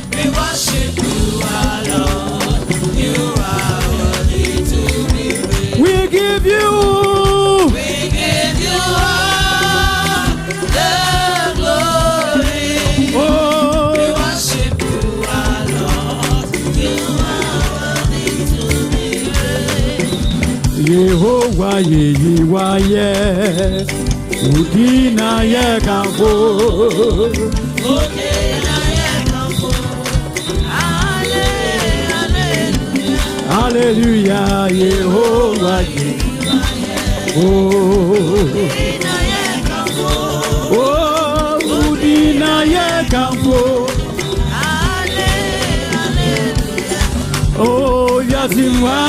our Lord. You are worthy to be praised. We give you all the glory. oh. We worship you, our Lord. You are worthy to be praised. Yehovah Yehiwaye Udina Yekampo Hallelujah Yehovah Yehiwaye Oh Udina Yekampo Oh Yasimwa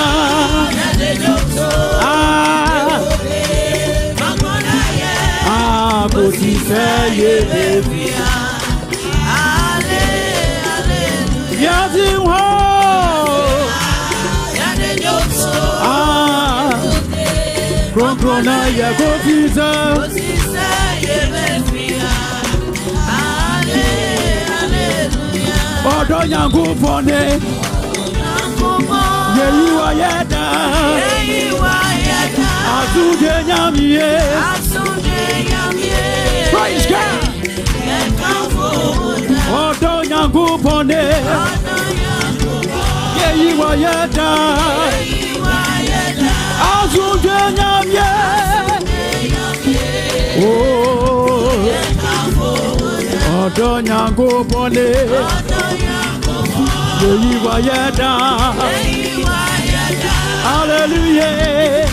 kò sì fẹ́ yé bèbí. Krona ya go pizza. Odo yangu pone. Yeyi wa yeda. Azuje nyamie. Praise God. Odo yangu pone. Yeyi wa yeda. Azuje nyamie. Oh. Odo yangu pone. Yeyi wa yeda. Hallelujah.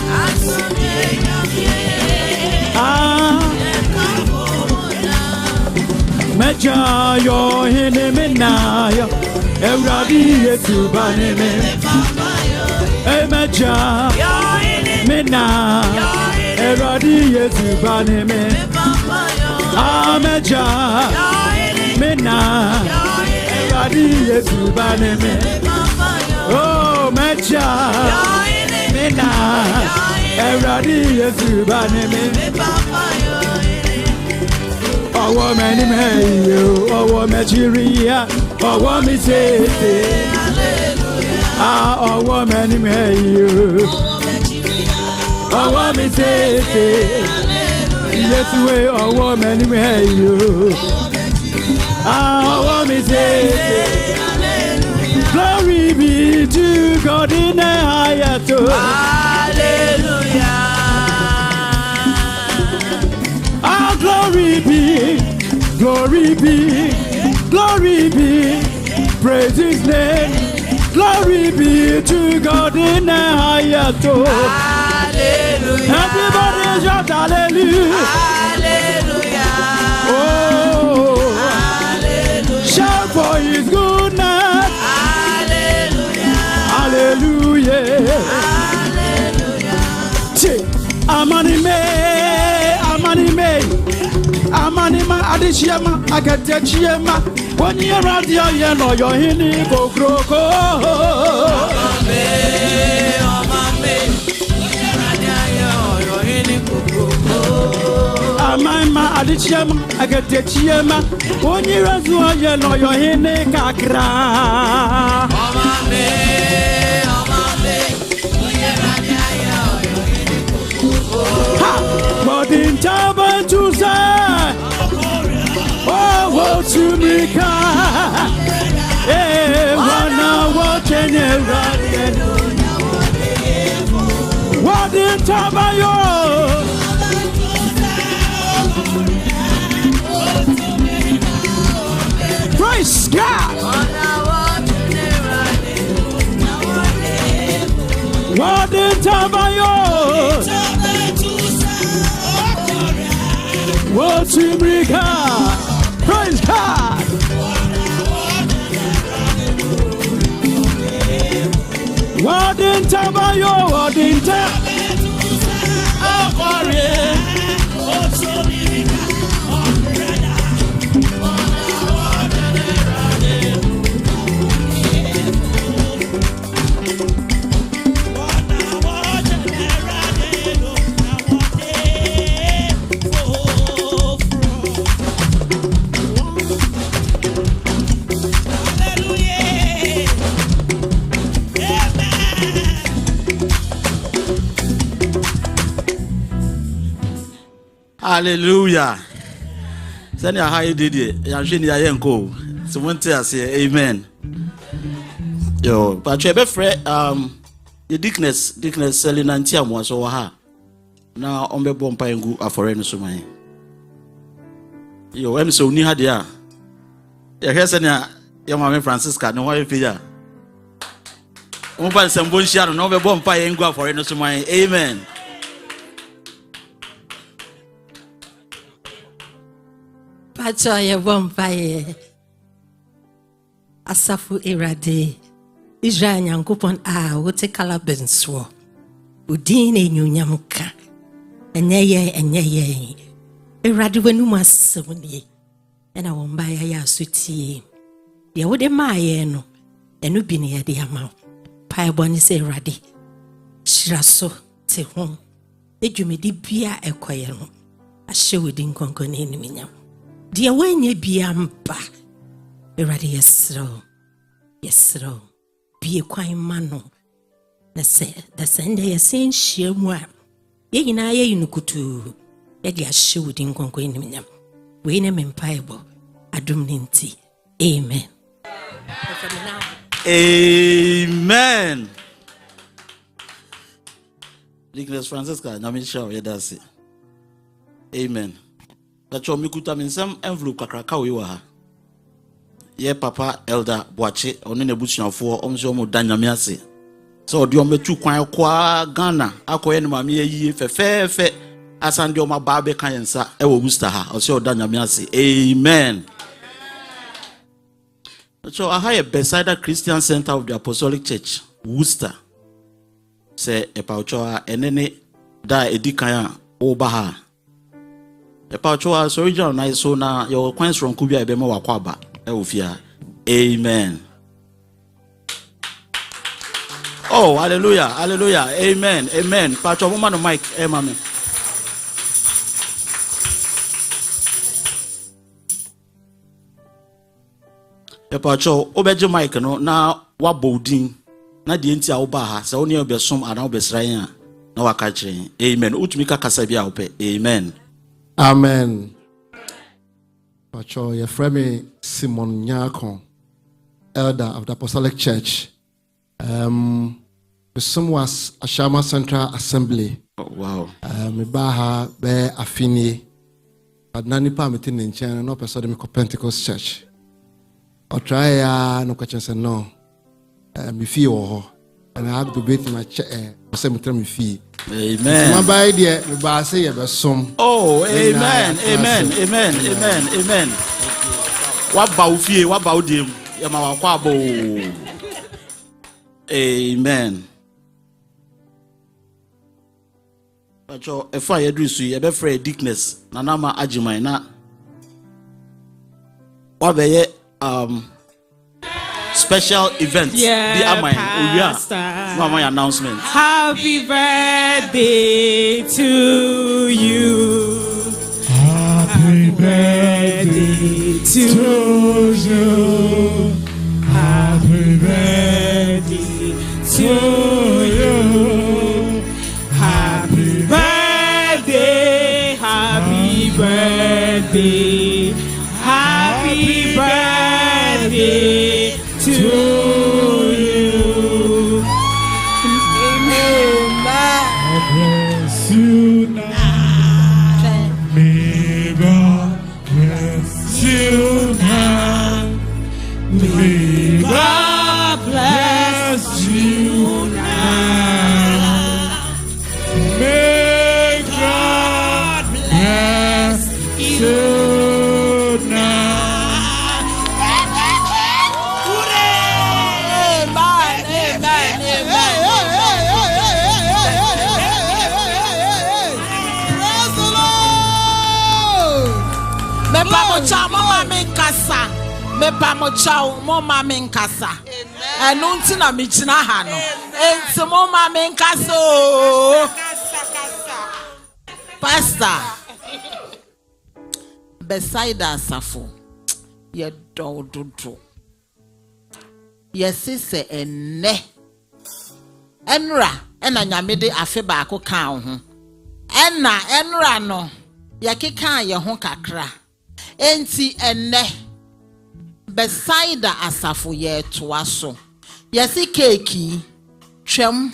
Meja yo hine menaya. Euradi yetu baneme. Meja mena. Euradi yetu baneme. Meja mena. Euradi yetu baneme. Oh, meja mena. Euradi yetu baneme. Ọwọ́ mẹ́ni mẹ́yẹ ọwọ́ mẹ́jìríyà ọwọ́ mi tètè. Ọwọ́ mẹ́ni mẹ́yẹ ọwọ́ mi tètè. Iyetuwe ọwọ́ mẹ́ni mẹ́yẹ ọwọ́ mi tètè. Glory be to God in the highest. Hallelujah. Glory be, glory be, glory be, praise his name. Glory be to God in the highest. Hallelujah. Everybody shout hallelujah. Hallelujah. Oh, hallelujah. Shout for his goodness. Hallelujah. Hallelujah. Hallelujah. Amanima adishiyama akatechiyama woni radio ye no yo hini kokroko amame radio ye yo hini kokroko amama adishiyama akatechiyama woni radio ye no yo hini kakra amame radio ye yo hini kokroko ha modin taba to say oh, to me, eh, wanna watch and what in Tabayo? Praise God. What in Tabayo? What to me, praise God. What in Tabayo, what in Hallelujah. Send your high did it. I'm sure you go. So one tell say amen. Yo, but you be friend the dickness selling antia mo so ha. Na on be bompa ngu afore no so man. Yo, em so ni ha dia. Ya hwe send ya mama Francisca no ho fi ya. Mo ba sembo nsia no be bompa ngu afore no so man. Amen. Pacho ye bompaye asafu erade Israel nyankopon a wote kala benso udin enyunyamka enye erade wanu masewni ena wombaya ya suti ye wode maaye no enu bi ne ye de ama pa eboni se erade shiraso te ho edwumedi bia ekoye no ahye wodi nkonko na eniminya de wanye bia mpa erade yesro bie kwan mano na se da sende yesenhia mu a ye nyina ye yinukutu ye de ahye wodi nkonko eniminya we na mempaibo adum ninti amen. Amen. Nicholas Francisca, Namisha, Yedasi. Amen. That's what Mikuta means some envelope Kakrakao you are. Ye Papa Elder Boache, on in a bush of 4 Omzomo Danyamiasi. So, do you me two kwa Ghana, Ako en mammy ye fe Asante my barbe kayensa, Ewo Worcester, or so Danyamiasi. Amen. So I have a Bethesda Christian Center of the Apostolic Church, Worcester. Say a pauchoa enene da edikaya obaha. A pauchoa so original na so na your coins from Kubia ebema wakwaba. Eufia. Amen. Oh, hallelujah, hallelujah. Amen. Amen. Pauchoa woman of Mike, amen. Epacho obeje mic no na wabodin na de enti a wo ba ha se woni obesom ana obesran a na waka kire amen utumi ka kasa bia wo pe amen amen. Pacho your friend Simon Nyako, elder of the Apostolic Church, some was Ashama Central Assembly. Oh, wow. Me baha be afini adnani pa metin nchen no person me Pentecost Church. I try no question say no. Me fee ho. And I have to beat my chair. Say me tell me fee. Amen. My by there me ba say you be some. Oh, amen. Amen. Amen. Amen. Amen. What ba fee? What ba dem? Ya ma wa kwa bo. Amen. Pacho if I do so you be free dickness na na ma agiman na. What be special event. Yeah, Mama announcement. Happy birthday to you. Happy birthday to you. Happy birthday to you. Happy birthday. Happy birthday. Happy birthday to you. Amen. God bless you now. May God bless you now. May God bless you now. May God bless you. Mepa mo chao mo mama nkasa enu nti na me gina ha no enti mo mama nkasa o pastor beside asafo ye dododo ye sise enne enra ena nyame de afe ba ko kan ho enna enra no ye keka ye ho kakra enti enne beside asafo ye toaso yesi keki twem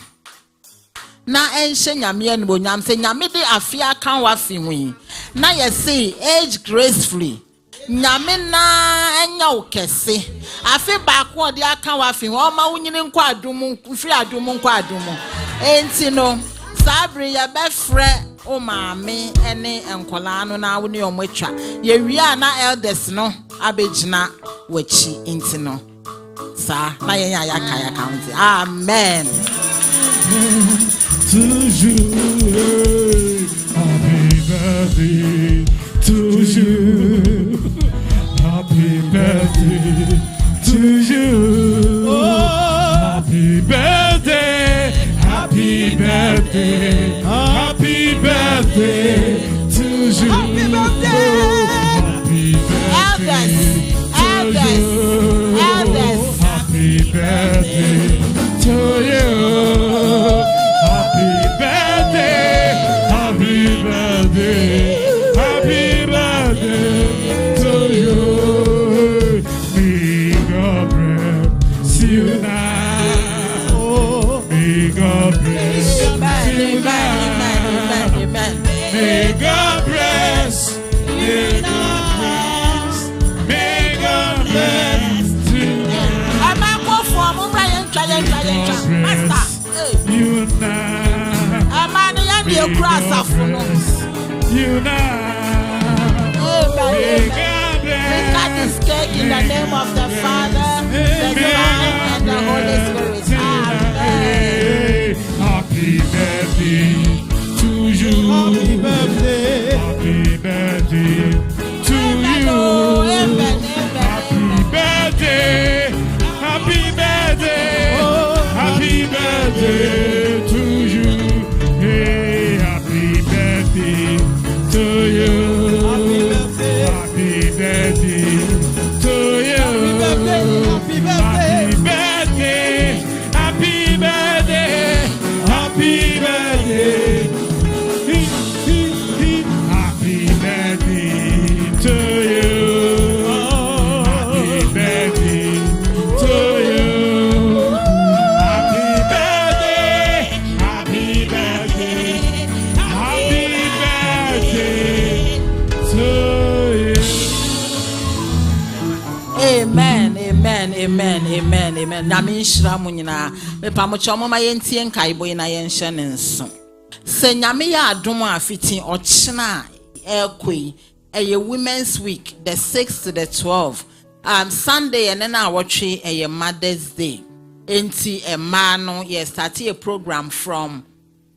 na enhye nyame an bonyam se nyame de afia kan wa finwi na yesi age gracefully nyame na enya ukese afi ba ko de aka wa finwi o ma wunyini nkwa adum mfi adum nkwa adum enti no sabri ya be frɛ o maame ene enkola no na wo ne o matwa ye wia na elders no abegina wachi enti no sa na yen ya kaya count amen to you happy birthday to you happy birthday to you happy birthday happy birthday happy birthday May God bless. May God bless. May God bless to I'm a go for Brian Master. you now. I'm a young cross of You now. May God bless. We cut this cake in the name of the Father, the Son, and the Holy Spirit. Amen. Happy birthday to you. Happy birthday. Happy birthday to you. Amen. Happy birthday. Happy birthday. Happy birthday to you. Hey, happy birthday to you. Happy birthday to you. Happy birthday. Happy birthday. Happy birthday. Happy birthday to you. Happy birthday to you. Happy birthday. Happy birthday. Happy birthday to you. Amen. Nami nhyira mu nyina. Mepa mo chomo ma yentie nkaibo ina yenhye ne nso. Se nyame ya adom afiti ochena ekoi eye Women's Week the 6th to the 12th. Sunday and then I watch a Mother's Day. Enti ma no ye start a program from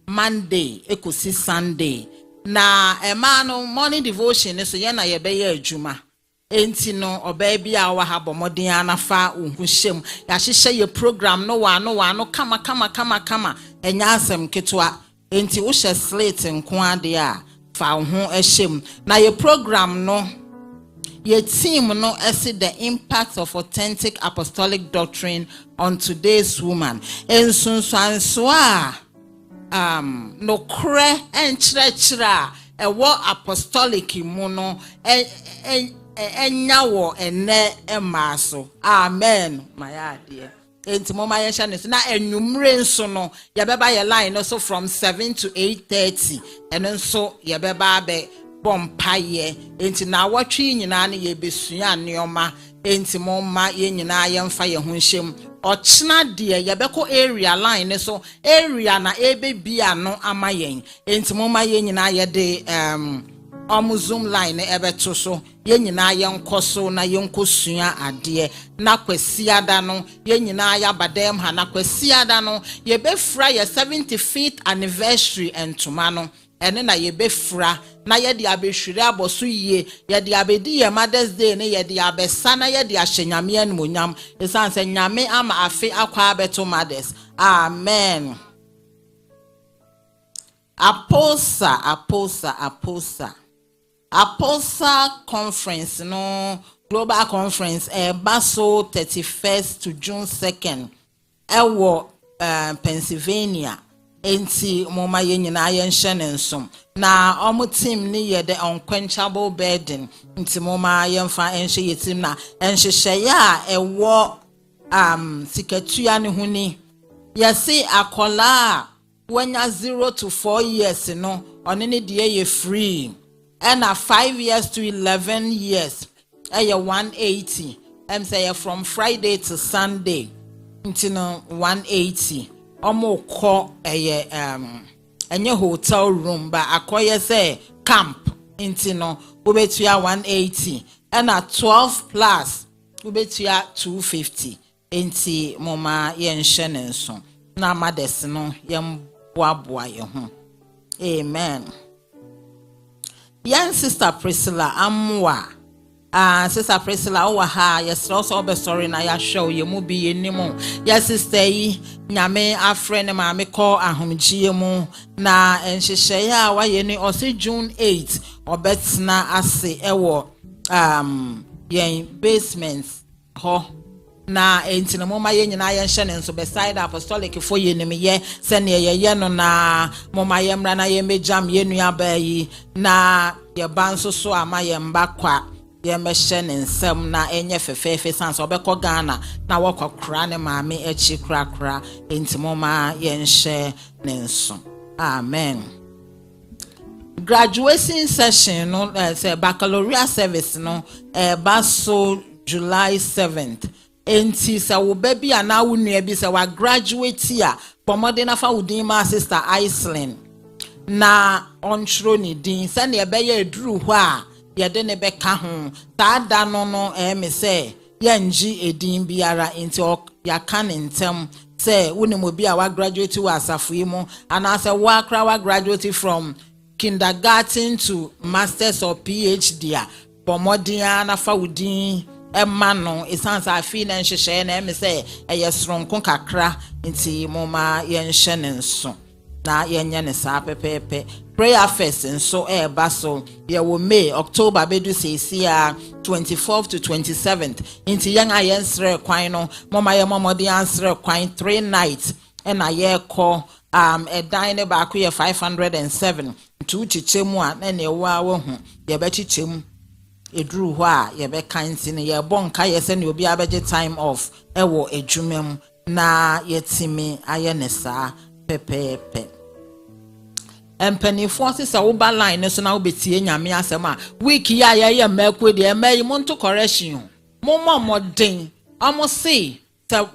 Monday ekosi Sunday. Na ma no morning devotion so ye na ye be ye adwuma. Enti no oba bia wa ha bomodin anafa unhuhyem ya hyehye ye program no wa kama enya asem ketwa enti wo hye slate nko ade a fa ho ehyem na ye program no ye team no esi the impact of authentic apostolic doctrine on today's woman ensunsuanso a no kre enkyerɛkyerɛ a ɛwɔ apostolic mu no enyawo ene emaso amen my idea enti mo ma yɛhya ne so na enwumre nso no yɛbɛba yɛ line no so from 7 to 8:30 ɛno nso yɛbɛba be bompaye enti na awɔtwe nyina ne yɛbesua nneɔma enti mo ma yɛ nyina yɛmfa yɛ ho hyem ɔkyena deɛ yɛbɛkɔ area line ne so area na ebebia no ama yɛn enti mo ma yɛ nyina yɛde Zoom line ebeto so ye nyina ye nkoso na ye nkosua ade na kwasiada no ye nyina ya badem ha na kwasiada no ye befra ye 75th anniversary entoma no ene na ye befra na ye de abehwire aboso yie ye de abedi ye Mother's Day ne ye de abesa na ye de ahyenyame anmonyam esanse nyame ama afe akwa abeto mothers amen. Apostle conference no global conference baso 31st to June 2nd ewo Pennsylvania enti moma ye nyina ye nhye ne nsom na omo team ni ye the unquenchable burden enti moma ye mfa enhye ye team na enhyehyɛ ya ewo sikatua ne huni ye se akola wanya 0 to 4 years no one ne de ye free and 5 years to 11 years 180 say from Friday to Sunday until 180 omo ko enye hotel room ba akoye say camp until ubetua 180 and 12 plus ubetua 250 enti moma yenhye ne nso na mothers no yemboaboa ye ho amen. Young Sister Priscilla Amwa. Sister Priscilla owaha yes also be sorry na ya show ye mu bi ye nimu. Yes sister yi nyame afre ne ma me call ahomgie mu na enhyehyɛ ya wa ye ni ose June 8 obetna ase ewo yen basement ho na entina moma ye nyina ye nhye ne nso beside apostolic for ye nim ye se ne ye no na moma ye mra na ye mejam ye nua ba yi na ye banso so ama ye mba kwa ye mehye ne nsam na enye fefefe sans obekọ Ghana na wokọkra ne maame echi krakra entimoma ye nhye ne nso amen. graduation session no say baccalaureate service no baso July 7th. Enti sa wo baby ana wo nua bi sa wa graduate here pomode na fa wo din ma sister Iceland na onchro ni din sa na ebe ye eduru ho a ye de ne be ka ho ta da no no me say ye nji edin biara enti ya kan ntem say wo ne mo bi a wa graduate wa asafo yi mo ana say wa kra wa graduate from kindergarten to masters or PhD a pomode na fa wo din Emano isansa afi na nhyehyɛ na me sɛ ɛyɛ soronko kakra nti moma yɛnhyɛ ne nso na yɛnyɛ ne saa pepepe prayer fest nso ɛba so yɛwɔ May October bedu sesia 24th to 27th nti yɛn a yɛnsrɛ kwan no moma yɛ momode ansrɛ kwan 3 nights ɛna yɛkɔ ɛdan ne baako yɛ 507 2 chichemu a na ne ɛwɔ a wɔ ho yɛbɛchichemu edru ho a ye be kan tin ye bonka ye se ne obi abeje time off ewo edwumem na yetimi aye ne saa pepepe empanifo se wo ba line so na wo betie nyame asem a week ya ye mako de emayi monto correction mo modern amo se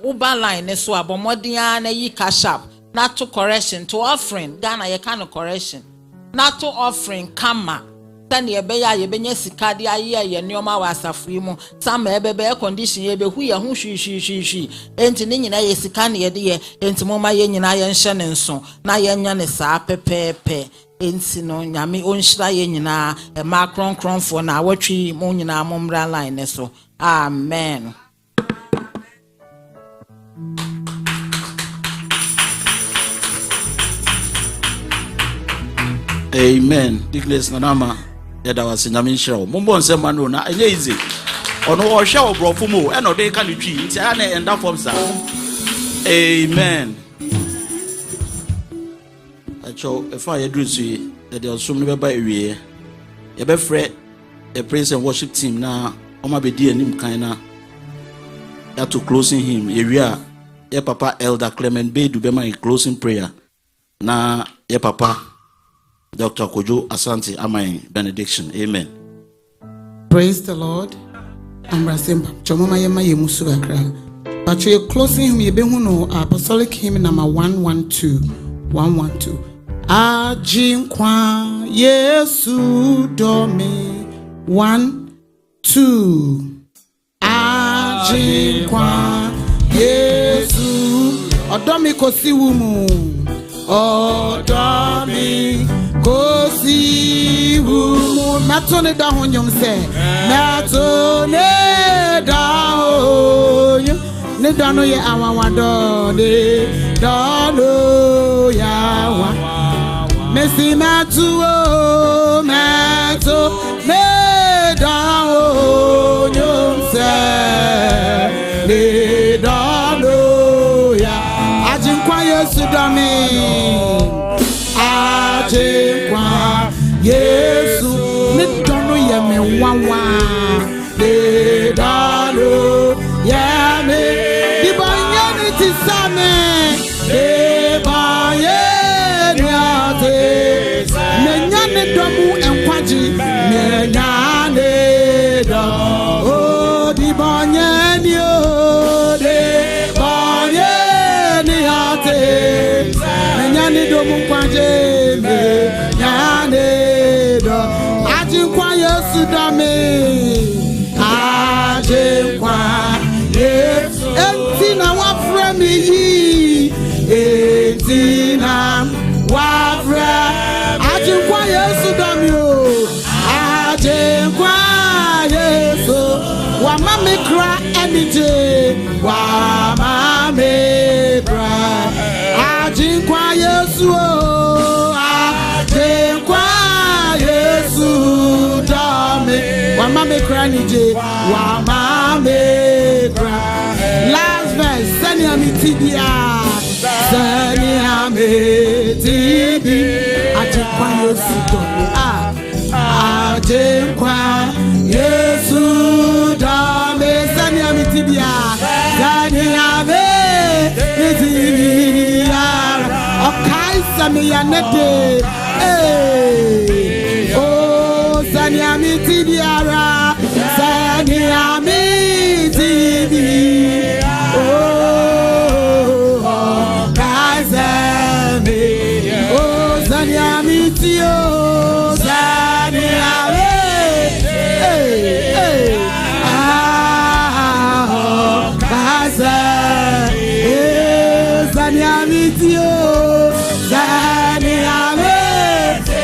wo ba line so abomodin na yi cash up na to correction to offering Ghana ye kan correction na to offering kama Tani ebeya yebenya sikadi aye ye nneoma wa asafo yi mu sama ebebe condition ye be hu ye hu hwi enti ne nyina ye sika ne ye de ye enti moma ye nyina ye nhye ne nso na ye nya ne saa pepepe enti no nyame onhyira ye nyina e ma kronkronfo na awatwi mo nyina momra line ne so amen. Amen. Declares Nanama. That was in Yamin show. Mumbon Semano na easy. Or no show brofo mo and no they can you tree. It's an end up from Amen. I show if I do see that there was so many by area. You be fret a praise and worship team now. Oma be dear him kinda. You to closing him area. Your papa Elder Clement Bay do be my closing prayer. Na your papa Dr. Kwadwo Asante Amai benediction. Amen. Praise the Lord. I'm Rasimba. Chomoma yema yemusu akra. But you're closing him yebehuno apostolic hymn number 112. 112. Ajinkwa Yesu domi 1 2. Ajinkwa Yesu odomi kosiwumu odomi kosiwumu matone da honyom se matone da honyom ne dano ye awawado ne dano yawa mesi matuo mato ne da honyom se ne dano ya ajinkwa Yesu dami ajinkwa Yesu ne dano ye me wawa ne dano ya me dibanye ti same dibanye ate menya ne domu enkwaji menya ne do o dibanye ni o dibanye ni ate menya ne domu kwaji menya ne do ajinkwa Yesu dame ajinkwa Yesu entina wafra mi yi entina wafra ajinkwa Yesu dami o ajinkwa Yesu wa mami kra enije wa mami kra ajinkwa Yesu o ajinkwa Yesu dami wa mami kra enije wa mami kra. Last verse, seni amitibia, seni amitibi, ajinkwa Yesu dami ajinkwa Yesu dami, seni amitibia, seni amitibia, okai sami yanete, mitio zani ave kaza zani mitio zani ave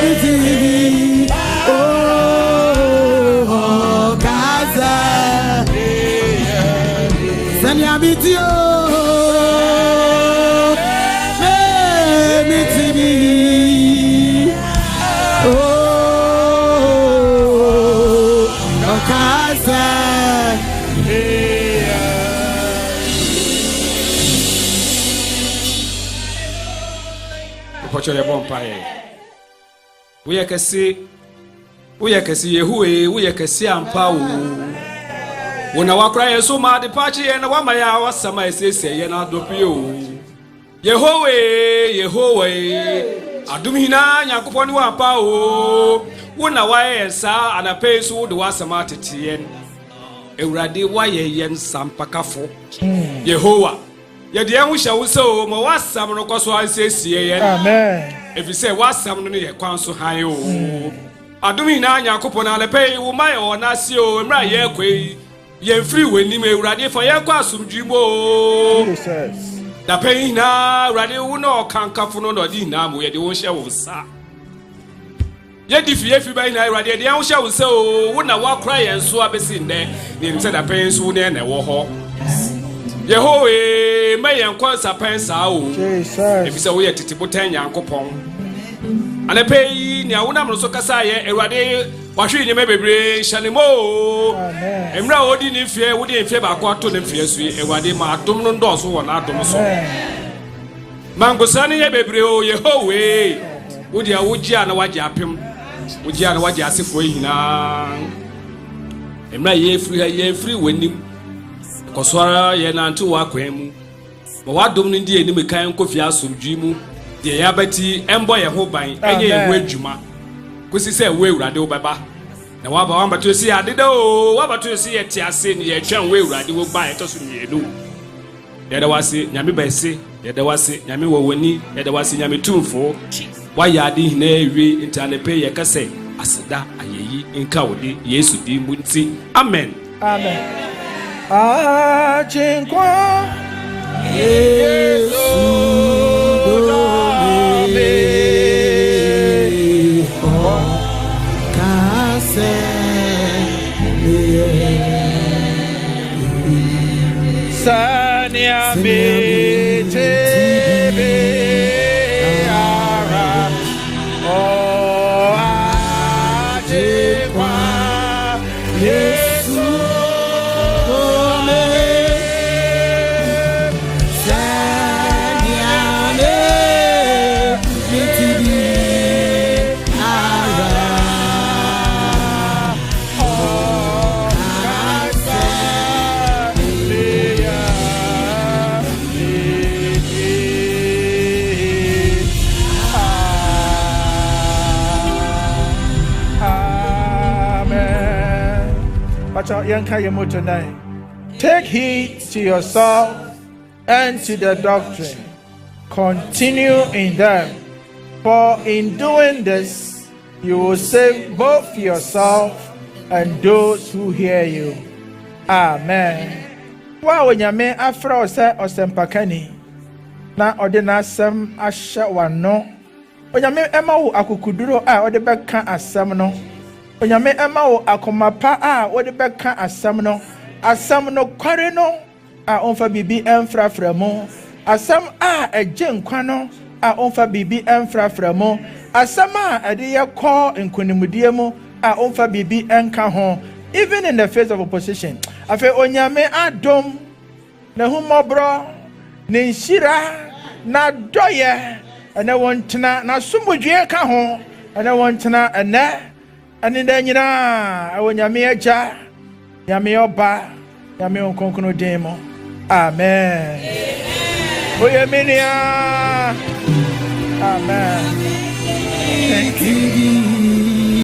mitio oh kaza zani mitio Pochole bompae. We kesi Yehuwe, we kesi ampa wo. Wona wakra Yesu ma de pachi na wama ya wasama esese ye na dopio. Yehowe, adum hina Nyankopon ni wampa wo. Wona waye sa anape so de wasama tetien. Ewurade waye yen sampakafo. Yehowa yɛde ɛho hyɛ wo sɛ o ma wasam no kɔ so ansiesie yɛ amen ɛfiri sɛ wasam no yɛ kwan so han o adom nyinaa Nyankopɔn na anapɛ wo ma yɛ ɔnase o mmra yɛ kɔ yi yɛmfiri w'anim Awurade fa yɛkɔ asomdwiri mu o da pɛ nyinaa Awurade wo na ɔkankafo no na ɔde nyinaa mu yɛde wo hyɛ wo nsa yɛdi fie fi ba nyinaa Awurade yɛde ɛho hyɛ wo sɛ o wo na woakora yɛn so abɛsi nnɛ na yɛnim sɛ da pɛ nso wo ne ɛna ɛwɔ hɔ Yehowe may enquire pensa o if so we titi botan Nyankopon anapɛ ni awona mno so kasa ye Awurade wahwe ni mebebre hyanemo emra odi ni fie wodi mfie ba ko ato ne mfie so Awurade ma adom no ndɔso wɔ na adom so mangosane ye bebre o Yehowe wodi awogya na wagye apem wogya na wagye asefo hina emra ye free w'anim koswara ye na ntu wa kwemu ma wadom no ndi enim kan kofi asomdwi mu de ya bati embo ye ho ban enye ye ho adwuma kosi se we Awurade wo beba na waba wamba to si adeda o waba to si ye tiase ne ye twan we Awurade wo ban etoso mienu ye da wase nyame ba se ye da wase nyame wo wani ye da wase nyame tumfo wa ya de hina ewie intanepe ye kase aseda ayeyi nka wode Yesu di mu nti amen Achinkwa Yesu dome kase Sanya Tebe Ara Oh Achinkwa Yesu tonight. Take heed to yourself and to the doctrine. Continue in them, for in doing this, you will save both yourself and those who hear you. Amen. Wow, when you may after or say or sempakani, na ordinary sem asha wano. When you may Emma akukuduro or the back can asam no. Onyame ema wo akomapa a wo de beka asam no kware no a onfa bibi emfrafra mo asam a eje nkwa no a onfa bibi emfrafra mo asam a ede ye ko nkonimudie mo a onfa bibi enka ho even in the face of opposition afi onyame adom na humobro ne nshira na doye ene wontena na sumudwe ka ho ene wontena ene ani da nyina awonyame agya nyame oba nyame onkonkono demo amen oye menia amen thank you